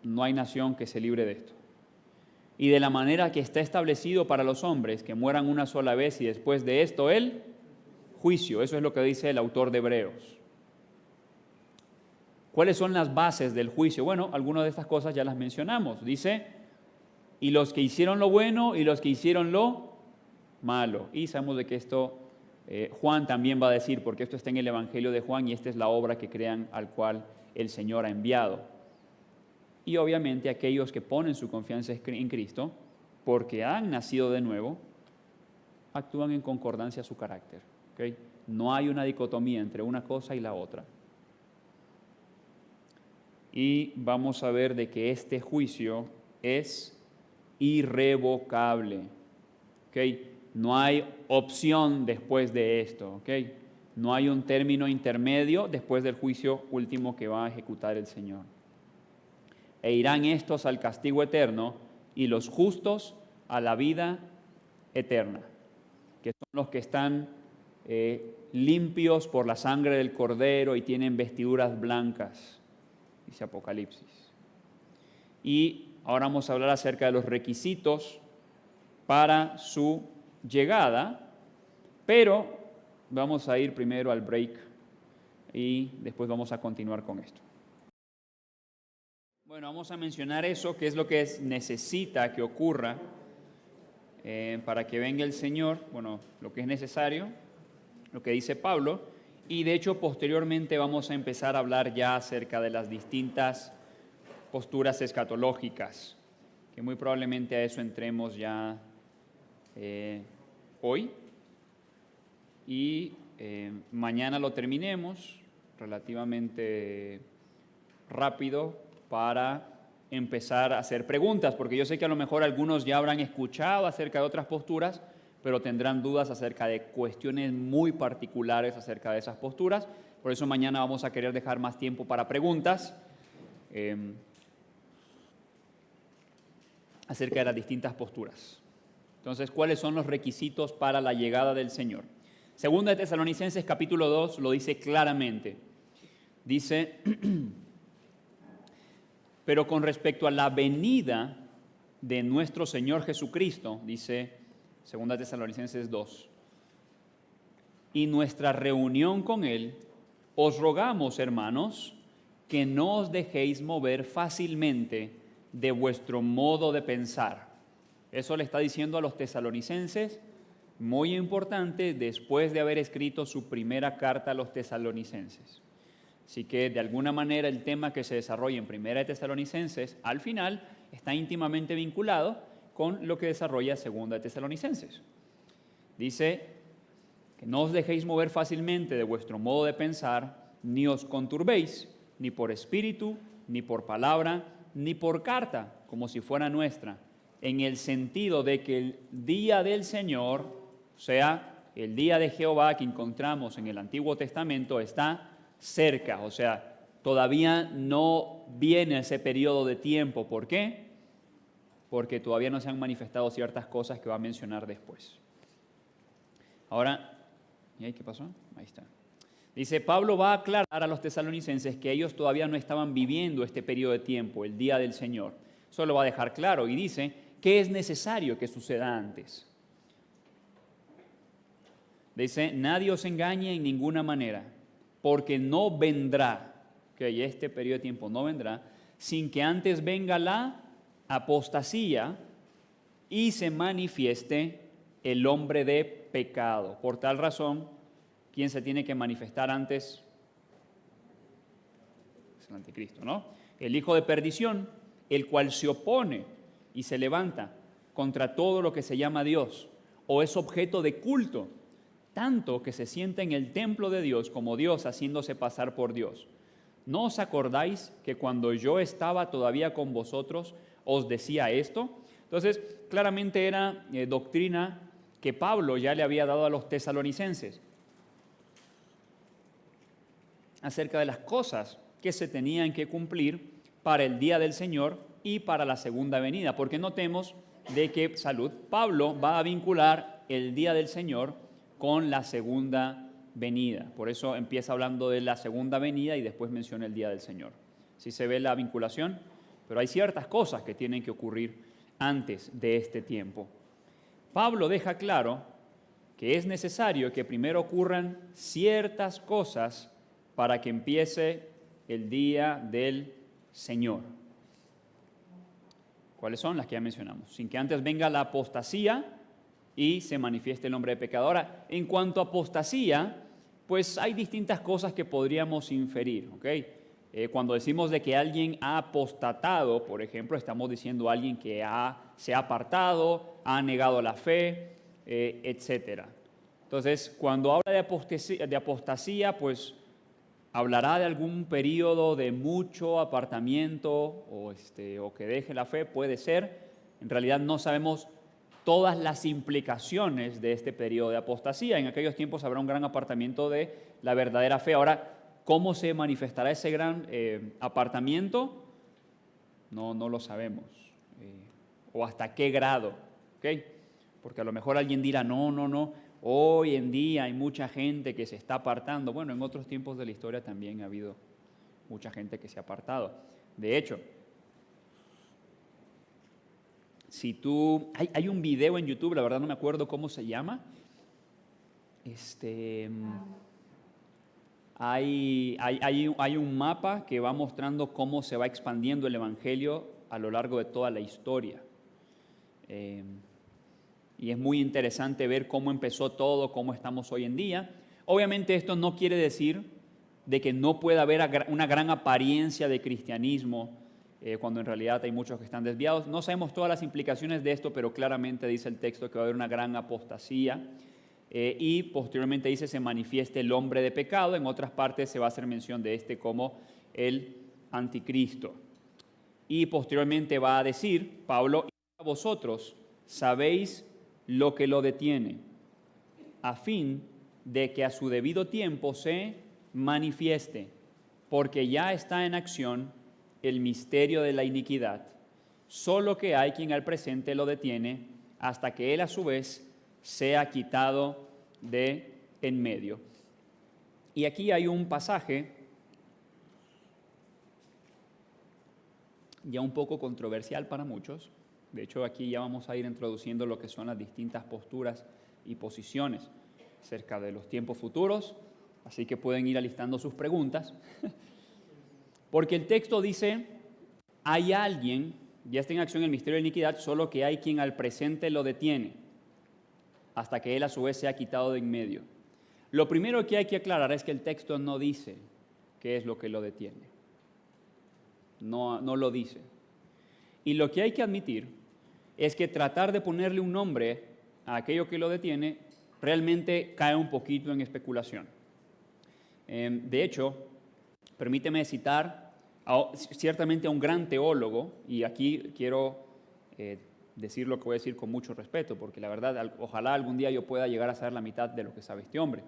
Speaker 1: No hay nación que se libre de esto. Y de la manera que está establecido para los hombres, que mueran una sola vez y después de esto el juicio. Eso es lo que dice el autor de Hebreos. ¿Cuáles son las bases del juicio? Bueno, algunas de estas cosas ya las mencionamos. Dice, y los que hicieron lo bueno y los que hicieron lo malo. Y sabemos de que esto Juan también va a decir, porque esto está en el Evangelio de Juan y esta es la obra que crean al cual el Señor ha enviado. Y obviamente aquellos que ponen su confianza en Cristo, porque han nacido de nuevo, actúan en concordancia a su carácter. ¿Okay? No hay una dicotomía entre una cosa y la otra. Y vamos a ver de que este juicio es irrevocable. ¿Okay? No hay opción después de esto. ¿Okay? No hay un término intermedio después del juicio último que va a ejecutar el Señor. E irán estos al castigo eterno y los justos a la vida eterna, que son los que están limpios por la sangre del Cordero y tienen vestiduras blancas, dice Apocalipsis. Y ahora vamos a hablar acerca de los requisitos para su llegada, pero vamos a ir primero al break y después vamos a continuar con esto. Bueno, vamos a mencionar eso, que es lo que necesita que ocurra para que venga el Señor, bueno, lo que es necesario, lo que dice Pablo, y de hecho posteriormente vamos a empezar a hablar ya acerca de las distintas posturas escatológicas, que muy probablemente a eso entremos ya hoy, y mañana lo terminemos relativamente rápido, para empezar a hacer preguntas, porque yo sé que a lo mejor algunos ya habrán escuchado acerca de otras posturas, pero tendrán dudas acerca de cuestiones muy particulares acerca de esas posturas. Por eso mañana vamos a querer dejar más tiempo para preguntas acerca de las distintas posturas. Entonces, ¿cuáles son los requisitos para la llegada del Señor? Segunda de Tesalonicenses capítulo 2 lo dice claramente. Dice Pero con respecto a la venida de nuestro Señor Jesucristo, dice 2 Tesalonicenses 2, y nuestra reunión con Él, os rogamos, hermanos, que no os dejéis mover fácilmente de vuestro modo de pensar. Eso le está diciendo a los tesalonicenses, muy importante, después de haber escrito su primera carta a los tesalonicenses. Así que, de alguna manera, el tema que se desarrolla en Primera de Tesalonicenses, al final, está íntimamente vinculado con lo que desarrolla Segunda de Tesalonicenses. Dice que no os dejéis mover fácilmente de vuestro modo de pensar, ni os conturbéis, ni por espíritu, ni por palabra, ni por carta, como si fuera nuestra, en el sentido de que el día del Señor, o sea, el día de Jehová que encontramos en el Antiguo Testamento, está cerca, o sea, todavía no viene ese periodo de tiempo. ¿Por qué? Porque todavía no se han manifestado ciertas cosas que va a mencionar después. Ahora, ¿y ahí qué pasó? Ahí está. Dice, Pablo va a aclarar a los tesalonicenses que ellos todavía no estaban viviendo este periodo de tiempo, el día del Señor. Eso lo va a dejar claro y dice que es necesario que suceda antes. Dice, nadie os engañe en ninguna manera, porque no vendrá, que este periodo de tiempo no vendrá, sin que antes venga la apostasía y se manifieste el hombre de pecado. Por tal razón, ¿quién se tiene que manifestar antes? Es el anticristo, ¿no? El hijo de perdición, el cual se opone y se levanta contra todo lo que se llama Dios, o es objeto de culto, tanto que se sienta en el templo de Dios como Dios, haciéndose pasar por Dios. ¿No os acordáis que cuando yo estaba todavía con vosotros os decía esto? Entonces, claramente era doctrina que Pablo ya le había dado a los tesalonicenses acerca de las cosas que se tenían que cumplir para el día del Señor y para la segunda venida. Porque notemos de que, Pablo va a vincular el día del Señor con la segunda venida. Por eso empieza hablando de la segunda venida y después menciona el día del Señor. ¿Sí se ve la vinculación? Pero hay ciertas cosas que tienen que ocurrir antes de este tiempo. Pablo deja claro que es necesario que primero ocurran ciertas cosas para que empiece el día del Señor. ¿Cuáles son? Las que ya mencionamos. Sin que antes venga la apostasía y se manifieste el hombre de pecado. Ahora, en cuanto a apostasía, pues hay distintas cosas que podríamos inferir, ¿ok? Cuando decimos de que alguien ha apostatado, por ejemplo, estamos diciendo a alguien que se ha apartado, ha negado la fe, etc. Entonces, cuando habla de apostasía, pues hablará de algún periodo de mucho apartamiento o que deje la fe, puede ser. En realidad no sabemos todas las implicaciones de este periodo de apostasía. En aquellos tiempos habrá un gran apartamiento de la verdadera fe. Ahora, ¿cómo se manifestará ese gran apartamiento? No lo sabemos. O hasta qué grado, ¿ok? Porque a lo mejor alguien dirá, no, hoy en día hay mucha gente que se está apartando. Bueno, en otros tiempos de la historia también ha habido mucha gente que se ha apartado. De hecho, si hay un video en YouTube, la verdad no me acuerdo cómo se llama. Hay un mapa que va mostrando cómo se va expandiendo el Evangelio a lo largo de toda la historia. Y es muy interesante ver cómo empezó todo, cómo estamos hoy en día. Obviamente esto no quiere decir de que no pueda haber una gran apariencia de cristianismo cuando en realidad hay muchos que están desviados. No sabemos todas las implicaciones de esto, pero claramente dice el texto que va a haber una gran apostasía y posteriormente dice se manifieste el hombre de pecado. En otras partes se va a hacer mención de como el anticristo. Y posteriormente va a decir, Pablo, y vosotros sabéis lo que lo detiene, a fin de que a su debido tiempo se manifieste, porque ya está en acción el misterio de la iniquidad, solo que hay quien al presente lo detiene hasta que él a su vez sea quitado de en medio. Y aquí hay un pasaje ya un poco controversial para muchos. De hecho, aquí ya vamos a ir introduciendo lo que son las distintas posturas y posiciones acerca de los tiempos futuros, así que pueden ir alistando sus preguntas. Porque el texto dice, hay alguien, ya está en acción el misterio de iniquidad, solo que hay quien al presente lo detiene, hasta que él a su vez sea quitado de en medio. Lo primero que hay que aclarar es que el texto no dice qué es lo que lo detiene. No lo dice. Y lo que hay que admitir es que tratar de ponerle un nombre a aquello que lo detiene realmente cae un poquito en especulación. De hecho, permíteme citar ciertamente a un gran teólogo, y aquí quiero decir lo que voy a decir con mucho respeto, porque la verdad, ojalá algún día yo pueda llegar a saber la mitad de lo que sabe este hombre.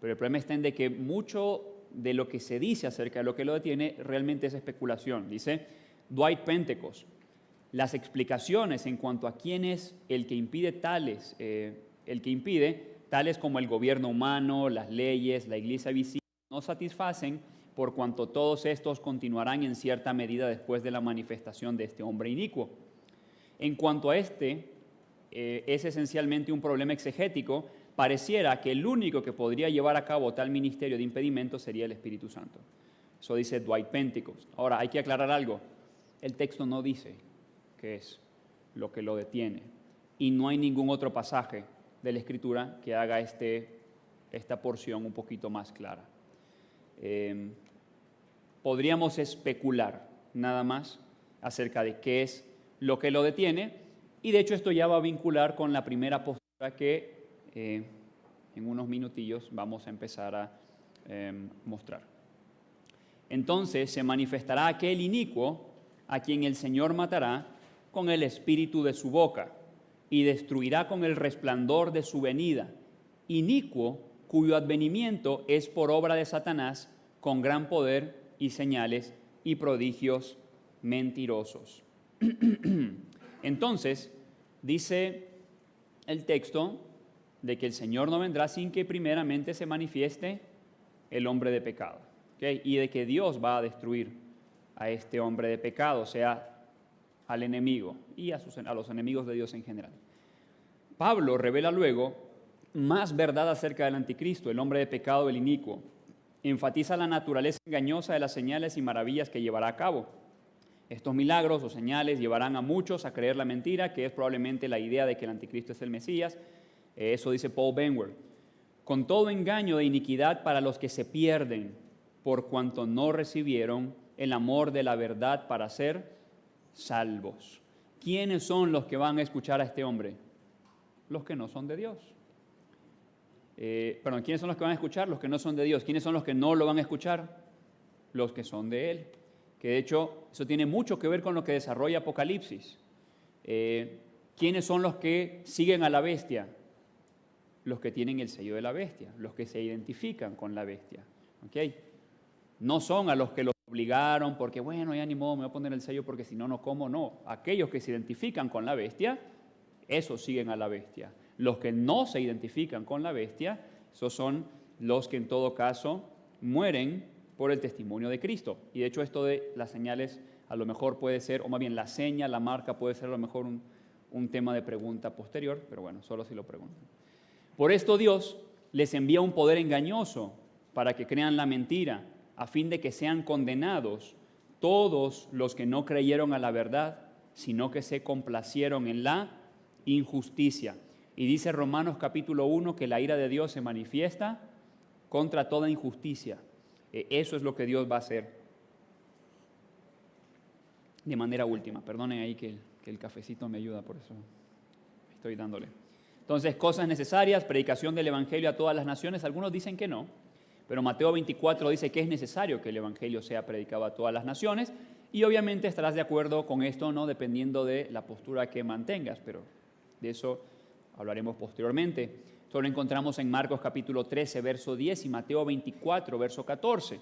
Speaker 1: Pero el problema está en de que mucho de lo que se dice acerca de lo que lo detiene realmente es especulación. Dice Dwight Pentecost, las explicaciones en cuanto a quién es el que impide tales como el gobierno humano, las leyes, la iglesia visible, no satisfacen por cuanto todos estos continuarán en cierta medida después de la manifestación de este hombre inicuo. En cuanto a es esencialmente un problema exegético, pareciera que el único que podría llevar a cabo tal ministerio de impedimento sería el Espíritu Santo. Eso dice Dwight Pentecost. Ahora, hay que aclarar algo. El texto no dice qué es lo que lo detiene. Y no hay ningún otro pasaje de la Escritura que haga esta porción un poquito más clara. Podríamos especular nada más acerca de qué es lo que lo detiene, y de hecho esto ya va a vincular con la primera postura que en unos minutillos vamos a empezar a mostrar. Entonces se manifestará aquel inicuo a quien el Señor matará con el espíritu de su boca y destruirá con el resplandor de su venida, inicuo cuyo advenimiento es por obra de Satanás con gran poder y señales y prodigios mentirosos. Entonces, dice el texto de que el Señor no vendrá sin que primeramente se manifieste el hombre de pecado, ¿okay? Y de que Dios va a destruir a este hombre de pecado, o sea, al enemigo y a los enemigos de Dios en general. Pablo revela luego más verdad acerca del anticristo, el hombre de pecado, el inicuo. Enfatiza la naturaleza engañosa de las señales y maravillas que llevará a cabo. Estos milagros o señales llevarán a muchos a creer la mentira, que es probablemente la idea de que el anticristo es el Mesías. Eso dice Paul Benward. Con todo engaño de iniquidad para los que se pierden, por cuanto no recibieron el amor de la verdad para ser salvos. ¿Quiénes son los que van a escuchar a este hombre? Los que no son de Dios. ¿Quiénes son los que van a escuchar? Los que no son de Dios. ¿Quiénes son los que no lo van a escuchar? Los que son de Él. Que de hecho, eso tiene mucho que ver con lo que desarrolla Apocalipsis. ¿Quiénes son los que siguen a la bestia? Los que tienen el sello de la bestia, los que se identifican con la bestia. ¿Okay? No son a los que los obligaron porque, bueno, ya ni modo, me voy a poner el sello porque si no, no como. No, aquellos que se identifican con la bestia, esos siguen a la bestia. Los que no se identifican con la bestia, esos son los que en todo caso mueren por el testimonio de Cristo. Y de hecho esto de las señales a lo mejor puede ser, o más bien la seña, la marca puede ser a lo mejor un tema de pregunta posterior, pero bueno, solo si lo preguntan. Por esto Dios les envía un poder engañoso para que crean la mentira, a fin de que sean condenados todos los que no creyeron a la verdad, sino que se complacieron en la injusticia. Y dice Romanos capítulo 1 que la ira de Dios se manifiesta contra toda injusticia. Eso es lo que Dios va a hacer de manera última. Perdonen ahí que el cafecito me ayuda, por eso estoy dándole. Entonces, cosas necesarias, predicación del Evangelio a todas las naciones. Algunos dicen que no, pero Mateo 24 dice que es necesario que el Evangelio sea predicado a todas las naciones. Y obviamente estarás de acuerdo con esto, ¿no? Dependiendo de la postura que mantengas, pero de eso hablaremos posteriormente. Esto lo encontramos en Marcos capítulo 13, verso 10 y Mateo 24, verso 14.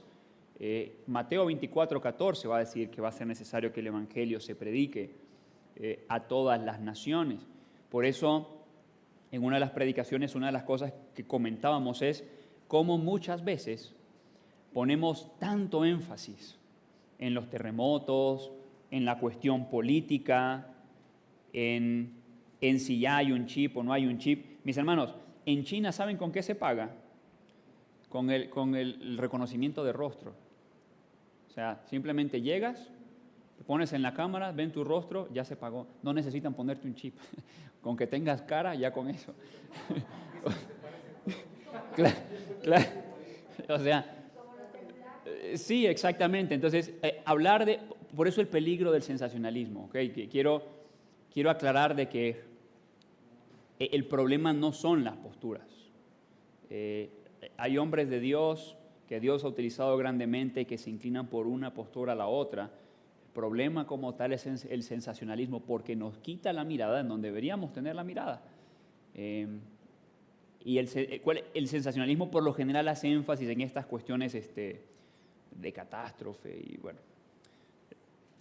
Speaker 1: Mateo 24, 14 va a decir que va a ser necesario que el Evangelio se predique a todas las naciones. Por eso, en una de las predicaciones, una de las cosas que comentábamos es cómo muchas veces ponemos tanto énfasis en los terremotos, en la cuestión política, en si ya hay un chip o no hay un chip. Mis hermanos, en China, ¿saben con qué se paga? Con el reconocimiento de rostro. O sea, simplemente llegas, te pones en la cámara, ven tu rostro, ya se pagó. No necesitan ponerte un chip. Con que tengas cara, ya con eso. Claro. O sea, sí, exactamente. Entonces, por eso el peligro del sensacionalismo, ¿ok? Quiero aclarar de que el problema no son las posturas. Hay hombres de Dios que Dios ha utilizado grandemente que se inclinan por una postura a la otra. El problema como tal es el sensacionalismo porque nos quita la mirada en donde deberíamos tener la mirada. Y el sensacionalismo por lo general hace énfasis en estas cuestiones de catástrofe y bueno.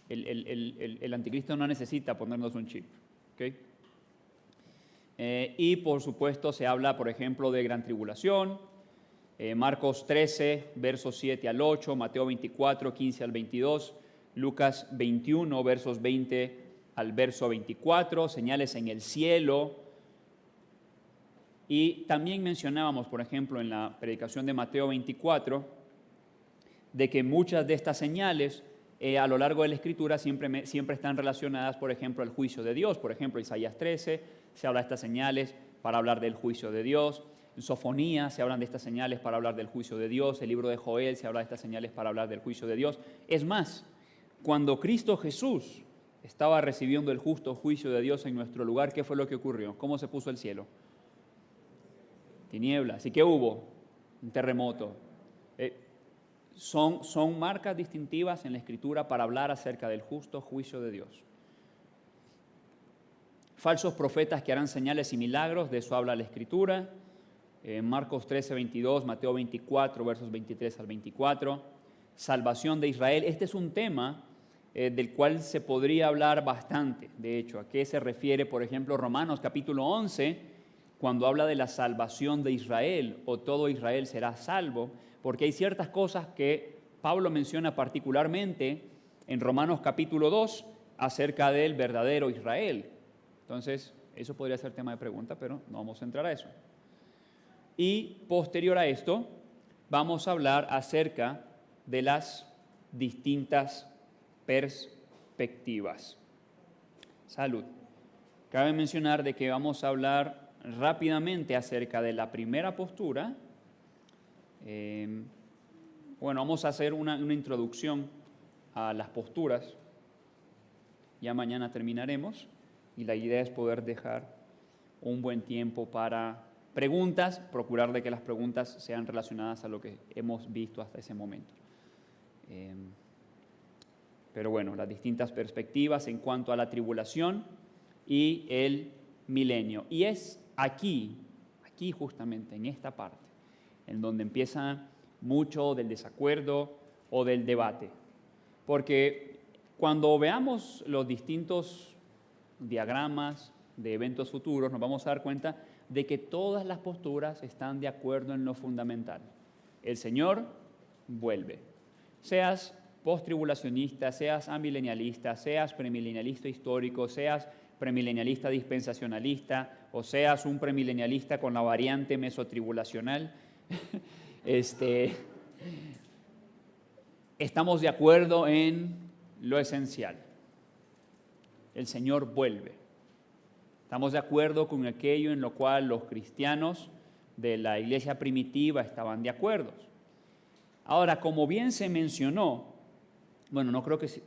Speaker 1: El anticristo no necesita ponernos un chip. ¿Okay? Y por supuesto se habla, por ejemplo, de gran tribulación. Marcos 13, versos 7 al 8, Mateo 24, 15 al 22, Lucas 21, versos 20 al verso 24, señales en el cielo. Y también mencionábamos, por ejemplo, en la predicación de Mateo 24, de que muchas de estas señales a lo largo de la Escritura siempre están relacionadas, por ejemplo, al juicio de Dios. Por ejemplo, Isaías 13 se habla de estas señales para hablar del juicio de Dios. En Sofonías se hablan de estas señales para hablar del juicio de Dios. El libro de Joel se habla de estas señales para hablar del juicio de Dios. Es más, cuando Cristo Jesús estaba recibiendo el justo juicio de Dios en nuestro lugar, ¿qué fue lo que ocurrió? ¿Cómo se puso el cielo? Tinieblas. ¿Y qué hubo? Un terremoto. Son marcas distintivas en la Escritura para hablar acerca del justo juicio de Dios. Falsos profetas que harán señales y milagros, de eso habla la Escritura. Marcos 13, 22, Mateo 24, versos 23 al 24. Salvación de Israel. Este es un tema del cual se podría hablar bastante. De hecho, ¿a qué se refiere, por ejemplo, Romanos capítulo 11, cuando habla de la salvación de Israel o todo Israel será salvo? Porque hay ciertas cosas que Pablo menciona particularmente en Romanos capítulo 2 acerca del verdadero Israel. Entonces, eso podría ser tema de pregunta, pero no vamos a entrar a eso. Y posterior a esto, vamos a hablar acerca de las distintas perspectivas. Salud. Cabe mencionar de que vamos a hablar rápidamente acerca de la primera postura. Bueno, vamos a hacer una introducción a las posturas. Ya mañana terminaremos y la idea es poder dejar un buen tiempo para preguntas, procurar de que las preguntas sean relacionadas a lo que hemos visto hasta ese momento. Pero bueno, las distintas perspectivas en cuanto a la tribulación y el milenio. Y es aquí justamente, en esta parte, en donde empieza mucho del desacuerdo o del debate. Porque cuando veamos los distintos diagramas de eventos futuros, nos vamos a dar cuenta de que todas las posturas están de acuerdo en lo fundamental. El Señor vuelve. Seas post-tribulacionista, seas amilenialista, seas premilenialista histórico, seas premilenialista dispensacionalista o seas un premilenialista con la variante mesotribulacional, estamos de acuerdo en lo esencial. El Señor vuelve. Estamos de acuerdo con aquello en lo cual los cristianos de la iglesia primitiva estaban de acuerdo. Ahora, como bien se mencionó, bueno, no creo que sí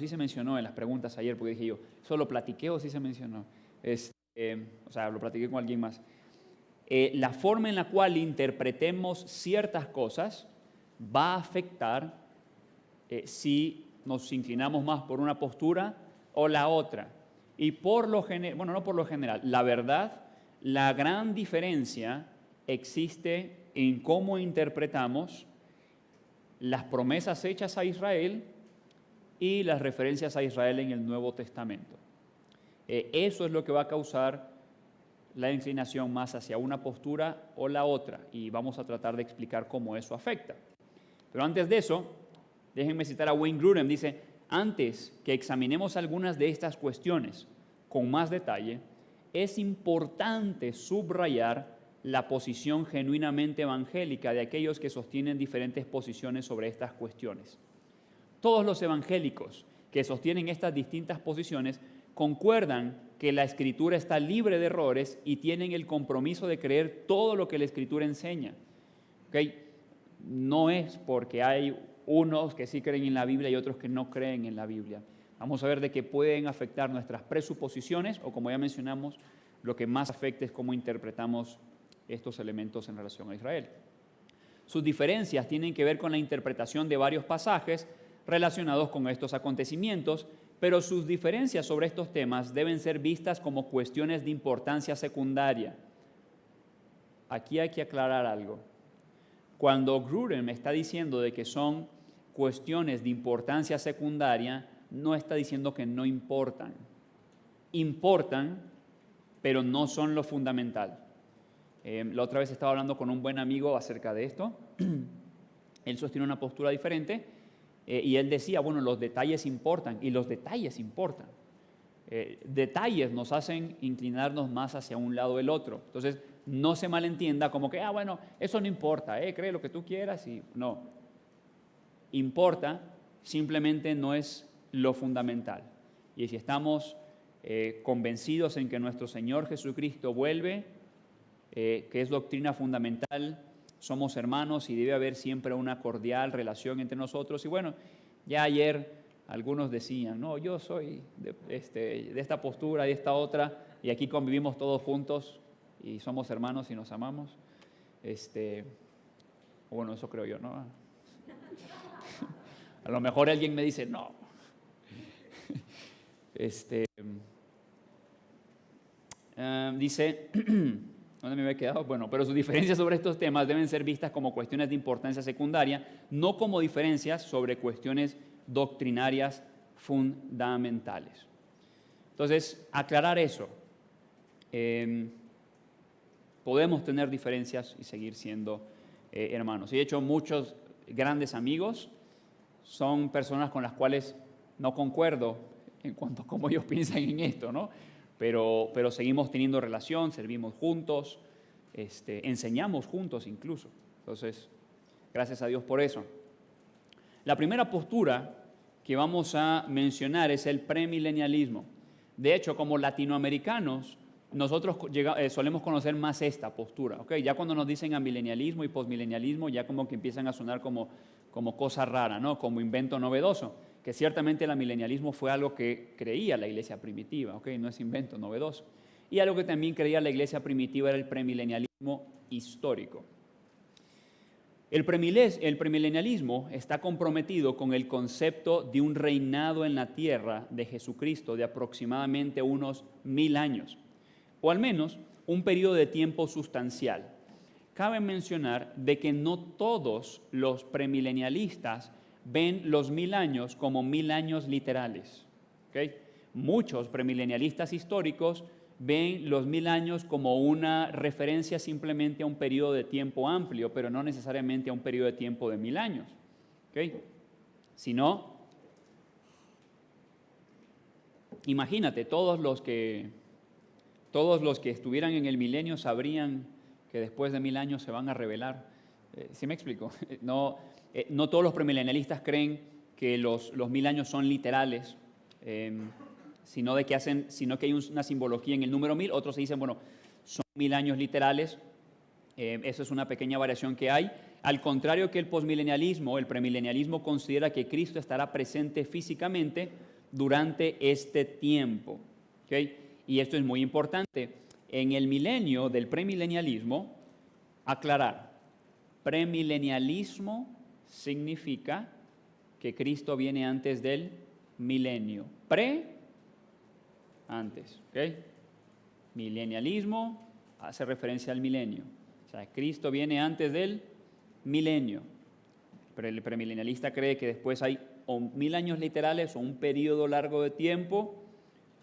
Speaker 1: se mencionó en las preguntas ayer, porque dije yo, ¿solo platiqué o sí se mencionó? O sea, lo platiqué con alguien más. La forma en la cual interpretemos ciertas cosas va a afectar si nos inclinamos más por una postura o la otra. Y por lo general, bueno, no por lo general, la verdad, la gran diferencia existe en cómo interpretamos las promesas hechas a Israel y las referencias a Israel en el Nuevo Testamento. Eso es lo que va a causar la inclinación más hacia una postura o la otra, y vamos a tratar de explicar cómo eso afecta. Pero antes de eso, déjenme citar a Wayne Grudem. Dice, antes que examinemos algunas de estas cuestiones con más detalle, es importante subrayar la posición genuinamente evangélica de aquellos que sostienen diferentes posiciones sobre estas cuestiones. Todos los evangélicos que sostienen estas distintas posiciones concuerdan que la Escritura está libre de errores y tienen el compromiso de creer todo lo que la Escritura enseña. ¿Okay? No es porque hay unos que sí creen en la Biblia y otros que no creen en la Biblia. Vamos a ver de qué pueden afectar nuestras presuposiciones o, como ya mencionamos, lo que más afecta es cómo interpretamos estos elementos en relación a Israel. Sus diferencias tienen que ver con la interpretación de varios pasajes relacionados con estos acontecimientos, pero sus diferencias sobre estos temas deben ser vistas como cuestiones de importancia secundaria. Aquí hay que aclarar algo. Cuando Grudem está diciendo de que son cuestiones de importancia secundaria, no está diciendo que no importan. Importan, pero no son lo fundamental. La otra vez estaba hablando con un buen amigo acerca de esto. Él sostiene una postura diferente y él decía, bueno, los detalles importan, y los detalles importan. Detalles nos hacen inclinarnos más hacia un lado o el otro. Entonces, no se malentienda como que, bueno, eso no importa, cree lo que tú quieras. Y no, importa, simplemente no es lo fundamental. Y si estamos convencidos en que nuestro Señor Jesucristo vuelve, que es doctrina fundamental, somos hermanos y debe haber siempre una cordial relación entre nosotros. Y bueno, ya ayer algunos decían, no, yo soy de esta postura, de esta otra, y aquí convivimos todos juntos y somos hermanos y nos amamos. Bueno, eso creo yo, ¿no? A lo mejor alguien me dice, no. Dice, ¿dónde me había quedado? Bueno, pero sus diferencias sobre estos temas deben ser vistas como cuestiones de importancia secundaria, no como diferencias sobre cuestiones doctrinarias fundamentales. Entonces, aclarar eso. Podemos tener diferencias y seguir siendo hermanos. Y de hecho, muchos grandes amigos son personas con las cuales no concuerdo en cuanto a cómo ellos piensan en esto, ¿no? Pero seguimos teniendo relación, servimos juntos, enseñamos juntos incluso. Entonces, gracias a Dios por eso. La primera postura que vamos a mencionar es el premilenialismo. De hecho, como latinoamericanos, nosotros solemos conocer más esta postura. ¿Okay? Ya cuando nos dicen amilenialismo y posmilenialismo, ya como que empiezan a sonar como cosa rara, ¿no? Como invento novedoso. Que ciertamente el amilenialismo fue algo que creía la iglesia primitiva, ¿okay? No es invento novedoso. Y algo que también creía la iglesia primitiva era el premilenialismo histórico. El premilenialismo está comprometido con el concepto de un reinado en la tierra de Jesucristo de aproximadamente unos 1000 años, o al menos un periodo de tiempo sustancial. Cabe mencionar de que no todos los premilenialistas ven los 1000 años como 1000 años literales. ¿Okay? Muchos premilenialistas históricos ven los 1000 años como una referencia simplemente a un periodo de tiempo amplio, pero no necesariamente a un periodo de tiempo de 1000 años. ¿Okay? Sino, imagínate, todos los que estuvieran en el milenio sabrían que después de 1000 años se van a revelar. ¿Sí me explico? No todos los premilenialistas creen que los 1000 años son literales, sino que hay una simbología en el número 1000. Otros se dicen, bueno, son 1000 años literales. Esa es una pequeña variación que hay. Al contrario que el posmilenialismo, el premilenialismo considera que Cristo estará presente físicamente durante este tiempo. ¿Okay? Y esto es muy importante. En el milenio del premilenialismo, aclarar, premilenialismo significa que Cristo viene antes del milenio. Antes. ¿Okay? Milenialismo hace referencia al milenio. O sea, Cristo viene antes del milenio. Pero el premilenialista cree que después hay 1000 años literales o un periodo largo de tiempo.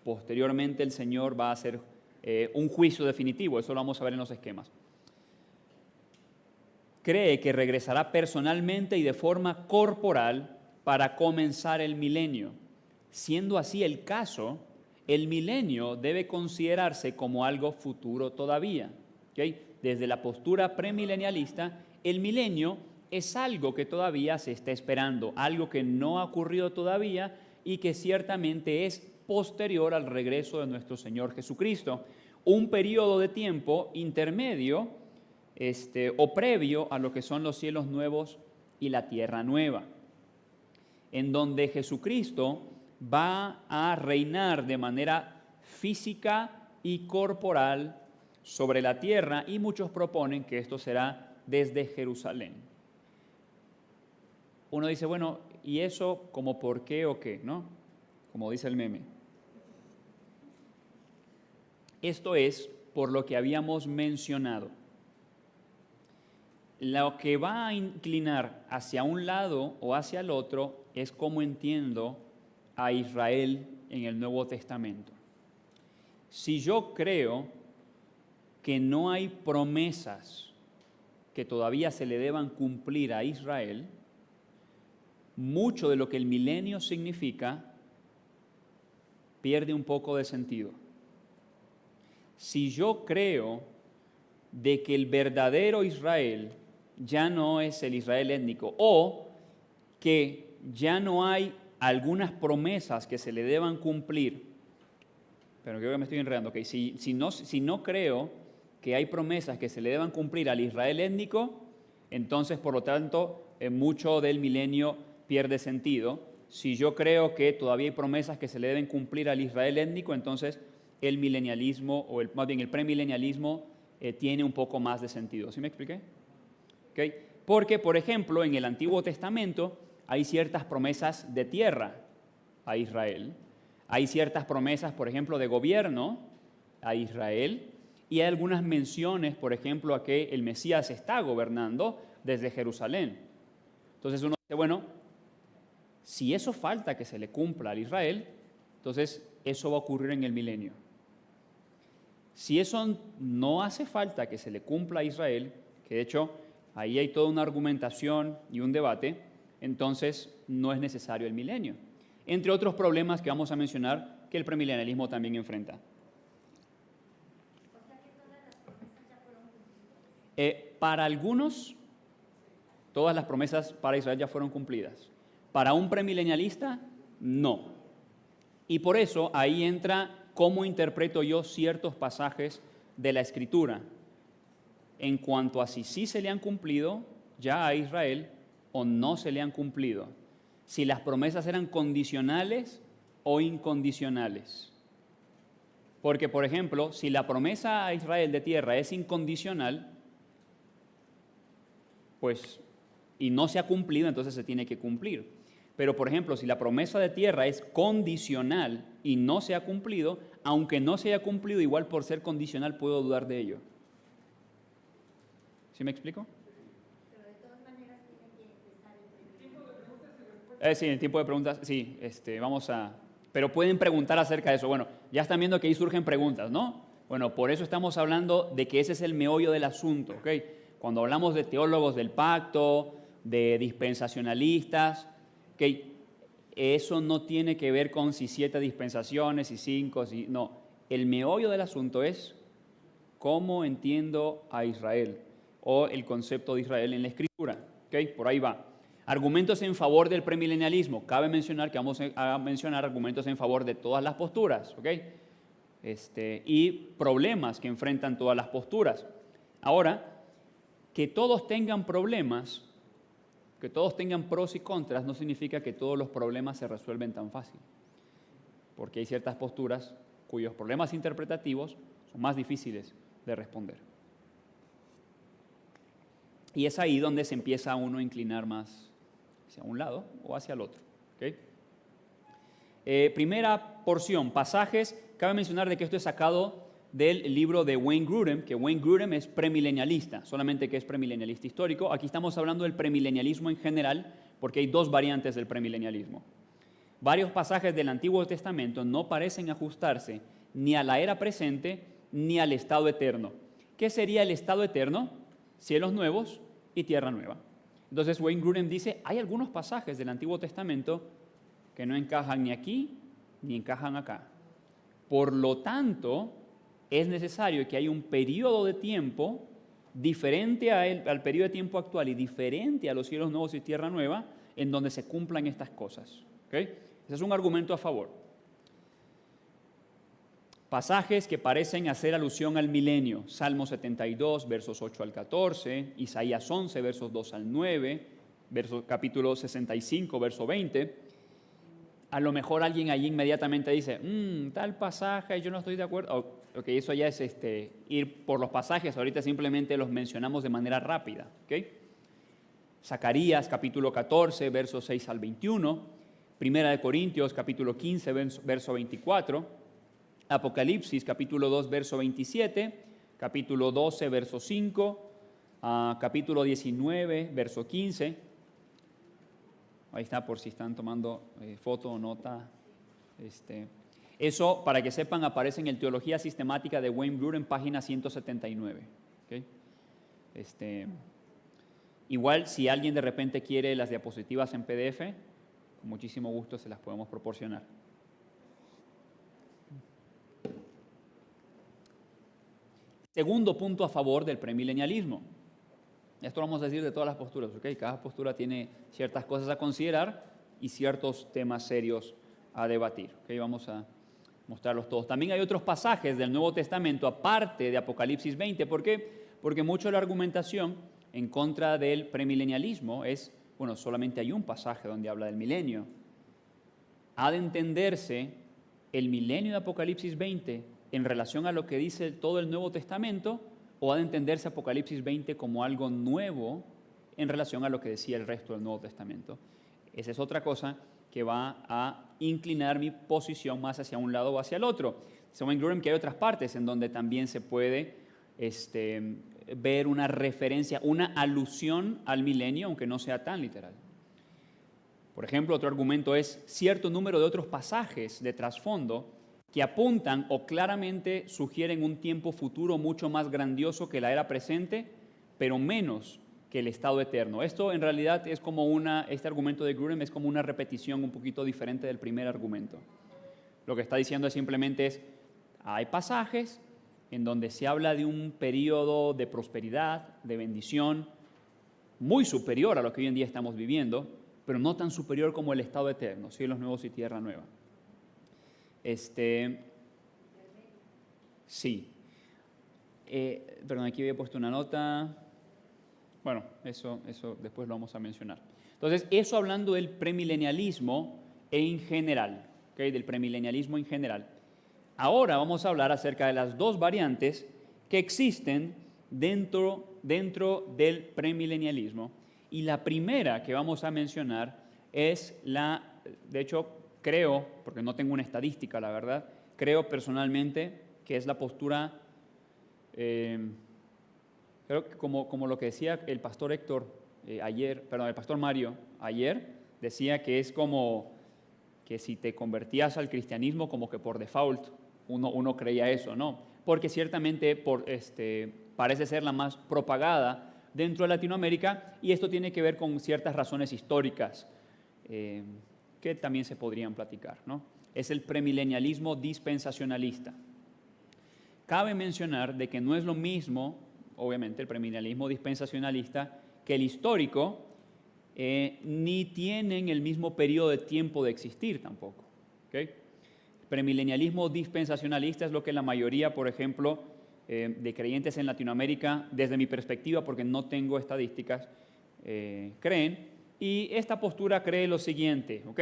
Speaker 1: Posteriormente el Señor va a hacer un juicio definitivo. Eso lo vamos a ver en los esquemas. Cree que regresará personalmente y de forma corporal para comenzar el milenio. Siendo así el caso, el milenio debe considerarse como algo futuro todavía. ¿Okay? Desde la postura premilenialista, el milenio es algo que todavía se está esperando, algo que no ha ocurrido todavía y que ciertamente es posterior al regreso de nuestro Señor Jesucristo. Un periodo de tiempo intermedio o previo a lo que son los cielos nuevos y la tierra nueva, en donde Jesucristo va a reinar de manera física y corporal sobre la tierra, y muchos proponen que esto será desde Jerusalén. Uno dice, bueno, ¿y eso como por qué o qué? ¿No? Como dice el meme. Esto es por lo que habíamos mencionado. Lo que va a inclinar hacia un lado o hacia el otro es cómo entiendo a Israel en el Nuevo Testamento. Si yo creo que no hay promesas que todavía se le deban cumplir a Israel, mucho de lo que el milenio significa pierde un poco de sentido. Si yo creo de que el verdadero Israel ya no es el Israel étnico, o que ya no hay algunas promesas que se le deban cumplir, pero creo que me estoy enredando, okay. Si no creo que hay promesas que se le deban cumplir al Israel étnico, entonces por lo tanto mucho del milenio pierde sentido. Si yo creo que todavía hay promesas que se le deben cumplir al Israel étnico, entonces el milenialismo, o más bien el premilenialismo, tiene un poco más de sentido. ¿Sí me expliqué? ¿Okay? Porque, por ejemplo, en el Antiguo Testamento hay ciertas promesas de tierra a Israel, hay ciertas promesas, por ejemplo, de gobierno a Israel, y hay algunas menciones, por ejemplo, a que el Mesías está gobernando desde Jerusalén. Entonces uno dice, bueno, si eso falta que se le cumpla a Israel, entonces eso va a ocurrir en el milenio. Si eso no hace falta que se le cumpla a Israel, que de hecho ahí hay toda una argumentación y un debate, entonces no es necesario el milenio. Entre otros problemas que vamos a mencionar que el premilenialismo también enfrenta.
Speaker 2: O sea que todas las promesas ya fueron cumplidas.
Speaker 1: Para algunos, todas las promesas para Israel ya fueron cumplidas. Para un premilenialista, no. Y por eso ahí entra cómo interpreto yo ciertos pasajes de la Escritura en cuanto a si sí se le han cumplido ya a Israel o no se le han cumplido. Si las promesas eran condicionales o incondicionales. Porque, por ejemplo, si la promesa a Israel de tierra es incondicional, pues, y no se ha cumplido, entonces se tiene que cumplir. Pero, por ejemplo, si la promesa de tierra es condicional y no se ha cumplido, aunque no se haya cumplido, igual por ser condicional puedo dudar de ello. ¿Sí me explico?
Speaker 2: Pero de todas maneras tiene que empezar el
Speaker 1: Sí, el tipo de preguntas, sí, vamos a... Pero pueden preguntar acerca de eso. Bueno, ya están viendo que ahí surgen preguntas, ¿no? Bueno, por eso estamos hablando de que ese es el meollo del asunto, ¿ok? Cuando hablamos de teólogos del pacto, de dispensacionalistas, ¿ok? Eso no tiene que ver con si 7 dispensaciones, si 5, si... No, el meollo del asunto es cómo entiendo a Israel o el concepto de Israel en la Escritura, ¿ok? Por ahí va. Argumentos en favor del premilenialismo. Cabe mencionar que vamos a mencionar argumentos en favor de todas las posturas, ¿ok? Y problemas que enfrentan todas las posturas. Ahora, que todos tengan problemas, que todos tengan pros y contras, no significa que todos los problemas se resuelven tan fácil. Porque hay ciertas posturas cuyos problemas interpretativos son más difíciles de responder. Y es ahí donde se empieza uno a inclinar más hacia un lado o hacia el otro. ¿Okay? Primera porción, pasajes. Cabe mencionar de que esto es sacado del libro de Wayne Grudem, que Wayne Grudem es premilenialista, solamente que es premilenialista histórico. Aquí estamos hablando del premilenialismo en general, porque hay 2 variantes del premilenialismo. Varios pasajes del Antiguo Testamento no parecen ajustarse ni a la era presente ni al estado eterno. ¿Qué sería el estado eterno? Cielos nuevos y tierra nueva. Entonces Wayne Grudem dice, hay algunos pasajes del Antiguo Testamento que no encajan ni aquí ni encajan acá. Por lo tanto, es necesario que haya un periodo de tiempo diferente al periodo de tiempo actual y diferente a los cielos nuevos y tierra nueva, en donde se cumplan estas cosas. ¿Okay? Ese es un argumento a favor. Pasajes que parecen hacer alusión al milenio. Salmo 72, versos 8 al 14, Isaías 11, versos 2 al 9, capítulo 65, verso 20. A lo mejor alguien allí inmediatamente dice, tal pasaje, yo no estoy de acuerdo. Ok, eso ya es ir por los pasajes, ahorita simplemente los mencionamos de manera rápida. ¿Okay? Zacarías, capítulo 14, versos 6 al 21. Primera de Corintios, capítulo 15, verso 24. Apocalipsis, capítulo 2, verso 27, capítulo 12, verso 5, capítulo 19, verso 15. Ahí está, por si están tomando foto o nota. Eso, para que sepan, aparece en el Teología Sistemática de Wayne Grudem, página 179. ¿Okay? Igual, si alguien de repente quiere las diapositivas en PDF, con muchísimo gusto se las podemos proporcionar. Segundo punto a favor del premilenialismo. Esto lo vamos a decir de todas las posturas, ¿ok? Cada postura tiene ciertas cosas a considerar y ciertos temas serios a debatir, ¿ok? Vamos a mostrarlos todos. También hay otros pasajes del Nuevo Testamento, aparte de Apocalipsis 20. ¿Por qué? Porque mucho de la argumentación en contra del premilenialismo es, bueno, solamente hay un pasaje donde habla del milenio. Ha de entenderse el milenio de Apocalipsis 20 en relación a lo que dice todo el Nuevo Testamento, o ha de entenderse Apocalipsis 20 como algo nuevo en relación a lo que decía el resto del Nuevo Testamento. Esa es otra cosa que va a inclinar mi posición más hacia un lado o hacia el otro. Según Grudem, que hay otras partes en donde también se puede ver una referencia, una alusión al milenio, aunque no sea tan literal. Por ejemplo, otro argumento es cierto número de otros pasajes de trasfondo que apuntan o claramente sugieren un tiempo futuro mucho más grandioso que la era presente, pero menos que el estado eterno. Esto en realidad es como este argumento de Grudem es como una repetición un poquito diferente del primer argumento. Lo que está diciendo simplemente hay pasajes en donde se habla de un periodo de prosperidad, de bendición, muy superior a lo que hoy en día estamos viviendo, pero no tan superior como el estado eterno, cielos nuevos y tierra nueva. Sí. Perdón, aquí había puesto una nota. Bueno, eso después lo vamos a mencionar. Entonces, eso hablando del premilenialismo en general, ¿okay? Del premilenialismo en general. Ahora vamos a hablar acerca de las dos variantes que existen dentro del premilenialismo. Y la primera que vamos a mencionar es de hecho, creo, porque no tengo una estadística, la verdad, creo personalmente que es la postura, creo que como lo que decía el pastor el pastor Mario ayer, decía que es como que si te convertías al cristianismo como que por default uno creía eso, ¿no? Porque ciertamente parece ser la más propagada dentro de Latinoamérica y esto tiene que ver con ciertas razones históricas que también se podrían platicar, ¿no? Es el premilenialismo dispensacionalista. Cabe mencionar de que no es lo mismo, obviamente, el premilenialismo dispensacionalista que el histórico, ni tienen el mismo periodo de tiempo de existir tampoco. ¿Okay? El premilenialismo dispensacionalista es lo que la mayoría, por ejemplo, de creyentes en Latinoamérica, desde mi perspectiva, porque no tengo estadísticas, creen. Y esta postura cree lo siguiente, ¿ok?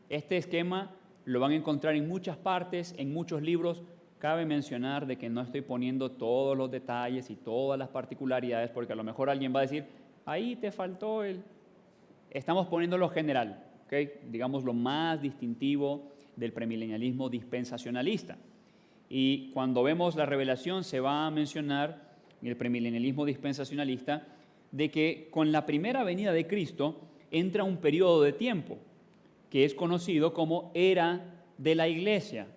Speaker 1: Este esquema lo van a encontrar en muchas partes, en muchos libros. Cabe mencionar de que no estoy poniendo todos los detalles y todas las particularidades, porque a lo mejor alguien va a decir, ahí te faltó Estamos poniendo lo general, ¿ok? Digamos lo más distintivo del premilenialismo dispensacionalista. Y cuando vemos la revelación se va a mencionar en el premilenialismo dispensacionalista de que con la primera venida de Cristo entra un periodo de tiempo que es conocido como era de la iglesia.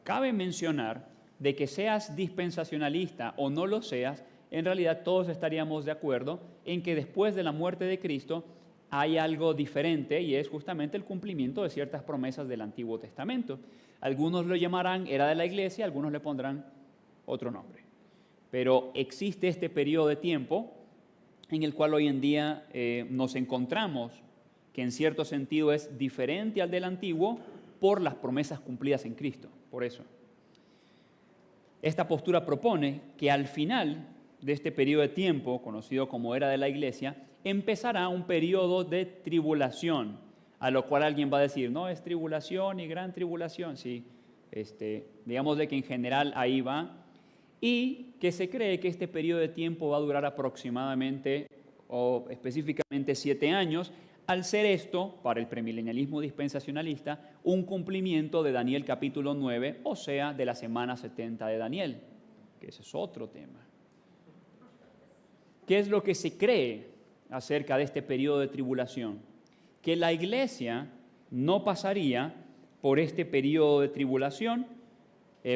Speaker 1: Cabe mencionar de que seas dispensacionalista o no lo seas, en realidad todos estaríamos de acuerdo en que después de la muerte de Cristo hay algo diferente y es justamente el cumplimiento de ciertas promesas del Antiguo Testamento. Algunos lo llamarán era de la iglesia, algunos le pondrán otro nombre. Pero existe este periodo de tiempo en el cual hoy en día nos encontramos, que en cierto sentido es diferente al del Antiguo por las promesas cumplidas en Cristo. Por eso, esta postura propone que al final de este periodo de tiempo, conocido como era de la iglesia, empezará un periodo de tribulación, a lo cual alguien va a decir, no, es tribulación y gran tribulación, sí, digamos de que en general ahí va, y que se cree que este periodo de tiempo va a durar aproximadamente o específicamente 7 años, al ser esto, para el premilenialismo dispensacionalista, un cumplimiento de Daniel capítulo 9, o sea, de la semana 70 de Daniel, que ese es otro tema. ¿Qué es lo que se cree acerca de este periodo de tribulación? Que la iglesia no pasaría por este periodo de tribulación,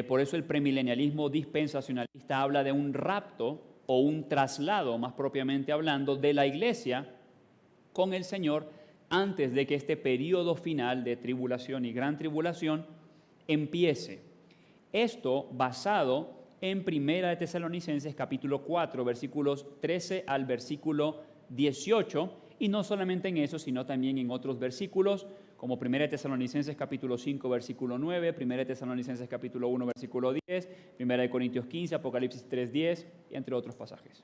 Speaker 1: por eso el premilenialismo dispensacionalista habla de un rapto o un traslado, más propiamente hablando, de la iglesia con el Señor antes de que este periodo final de tribulación y gran tribulación empiece. Esto basado en 1 de Tesalonicenses capítulo 4, versículos 13 al versículo 18, y no solamente en eso, sino también en otros versículos, como 1 de Tesalonicenses capítulo 5, versículo 9, 1 de Tesalonicenses capítulo 1, versículo 10, 1 de Corintios 15, Apocalipsis 3, 10, y entre otros pasajes.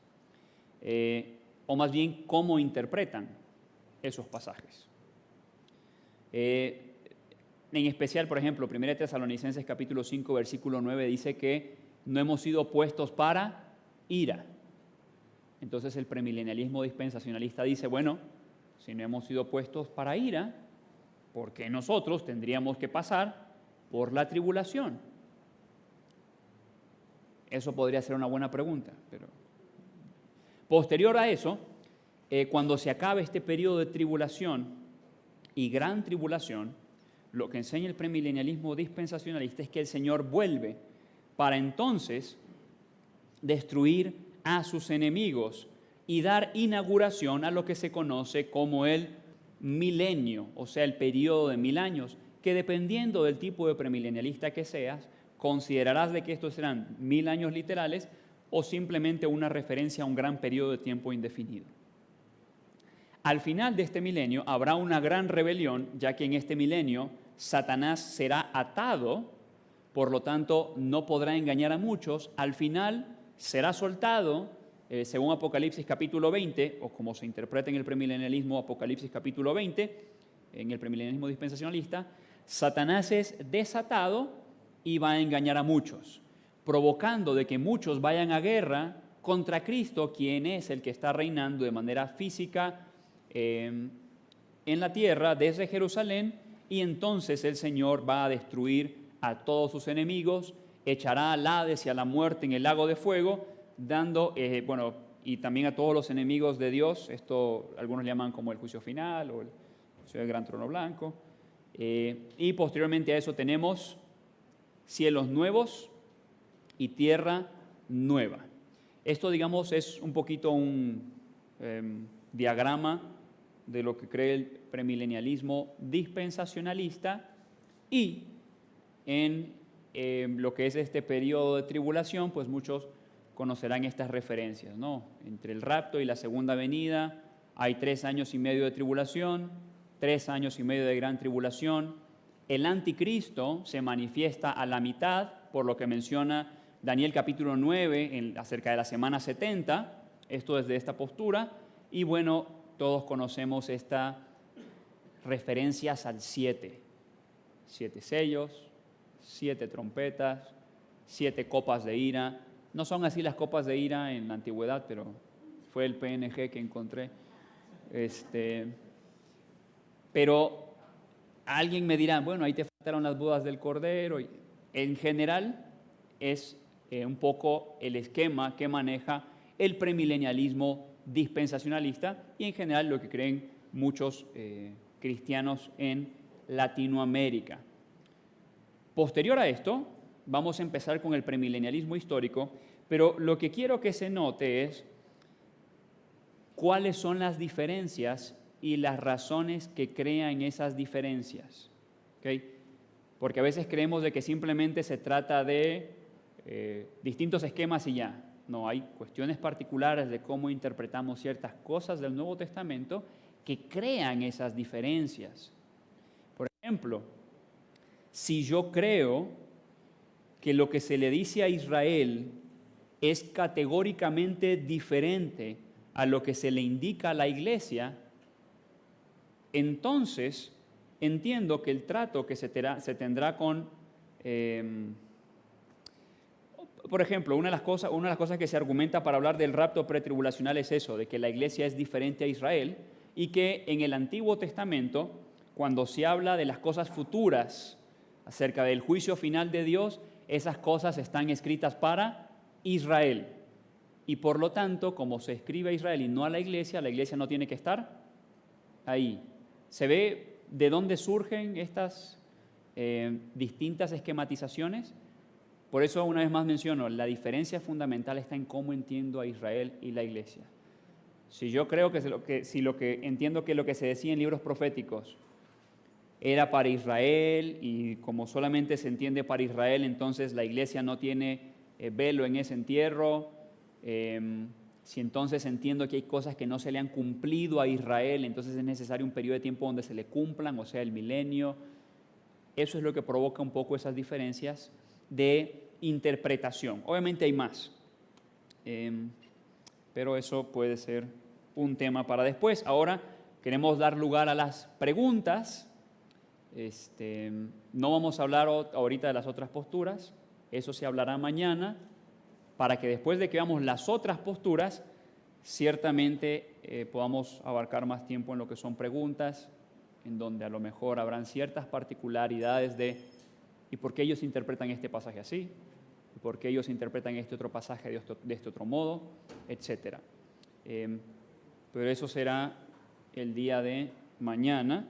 Speaker 1: O más bien, cómo interpretan esos pasajes. En especial, por ejemplo, 1 de Tesalonicenses capítulo 5, versículo 9 dice que no hemos sido puestos para ira. Entonces el premilenialismo dispensacionalista dice, bueno, si no hemos sido puestos para ira, ¿por qué nosotros tendríamos que pasar por la tribulación? Eso podría ser una buena pregunta. Pero posterior a eso, cuando se acabe este periodo de tribulación y gran tribulación, lo que enseña el premilenialismo dispensacionalista es que el Señor vuelve para entonces destruir a sus enemigos y dar inauguración a lo que se conoce como el milenio, o sea, el periodo de 1000 años, que dependiendo del tipo de premilenialista que seas, considerarás de que estos serán 1000 años literales o simplemente una referencia a un gran periodo de tiempo indefinido. Al final de este milenio habrá una gran rebelión, ya que en este milenio Satanás será atado, por lo tanto no podrá engañar a muchos. Al final será soltado, según Apocalipsis capítulo 20, o como se interpreta en el premilenialismo Apocalipsis capítulo 20, en el premilenialismo dispensacionalista, Satanás es desatado y va a engañar a muchos, provocando de que muchos vayan a guerra contra Cristo, quien es el que está reinando de manera física en la tierra desde Jerusalén, y entonces el Señor va a destruir a todos sus enemigos, echará al Hades y a la muerte en el lago de fuego, dando, y también a todos los enemigos de Dios, esto algunos llaman como el juicio final o el juicio del gran trono blanco, y posteriormente a eso tenemos cielos nuevos y tierra nueva. Esto, digamos, es un poquito un diagrama de lo que cree el premilenialismo dispensacionalista, y en lo que es este periodo de tribulación, pues muchos conocerán estas referencias, ¿no? Entre el rapto y la segunda venida hay 3 años y medio de tribulación, 3 años y medio de gran tribulación. El anticristo se manifiesta a la mitad, por lo que menciona Daniel capítulo 9 acerca de la semana 70, esto desde esta postura, y bueno, todos conocemos estas referencias al 7 sellos, 7 trompetas, 7 copas de ira. No son así las copas de ira en la antigüedad, pero fue el PNG que encontré. Pero alguien me dirá, bueno, ahí te faltaron las bodas del Cordero. En general es un poco el esquema que maneja el premilenialismo dispensacionalista y en general lo que creen muchos cristianos en Latinoamérica. Posterior a esto, vamos a empezar con el premilenialismo histórico, Pero lo que quiero que se note es cuáles son las diferencias y las razones que crean esas diferencias. ¿Okay? Porque a veces creemos de que simplemente se trata de distintos esquemas y ya. No, hay cuestiones particulares de cómo interpretamos ciertas cosas del Nuevo Testamento que crean esas diferencias. Por ejemplo, si yo creo que lo que se le dice a Israel es categóricamente diferente a lo que se le indica a la iglesia, entonces entiendo que el trato que se tendrá con... por ejemplo, una de las cosas que se argumenta para hablar del rapto pretribulacional es eso, de que la iglesia es diferente a Israel y que en el Antiguo Testamento, cuando se habla de las cosas futuras acerca del juicio final de Dios, esas cosas están escritas para Israel. Y por lo tanto, como se escribe a Israel y no a la iglesia no tiene que estar ahí. ¿Se ve de dónde surgen estas distintas esquematizaciones? Por eso, una vez más menciono, la diferencia fundamental está en cómo entiendo a Israel y la iglesia. Si yo creo que entiendo que lo que se decía en libros proféticos era para Israel y como solamente se entiende para Israel, entonces la iglesia no tiene velo en ese entierro. Si entonces entiendo que hay cosas que no se le han cumplido a Israel, entonces es necesario un periodo de tiempo donde se le cumplan, o sea, el milenio. Eso es lo que provoca un poco esas diferencias de interpretación. Obviamente hay más, pero eso puede ser un tema para después. Ahora queremos dar lugar a las preguntas. No vamos a hablar ahorita de las otras posturas, eso se hablará mañana, para que después de que veamos las otras posturas, ciertamente podamos abarcar más tiempo en lo que son preguntas, en donde a lo mejor habrán ciertas particularidades de ¿y por qué ellos interpretan este pasaje así? ¿Y por qué ellos interpretan este otro pasaje de este otro modo? Etcétera. Pero eso será el día de mañana.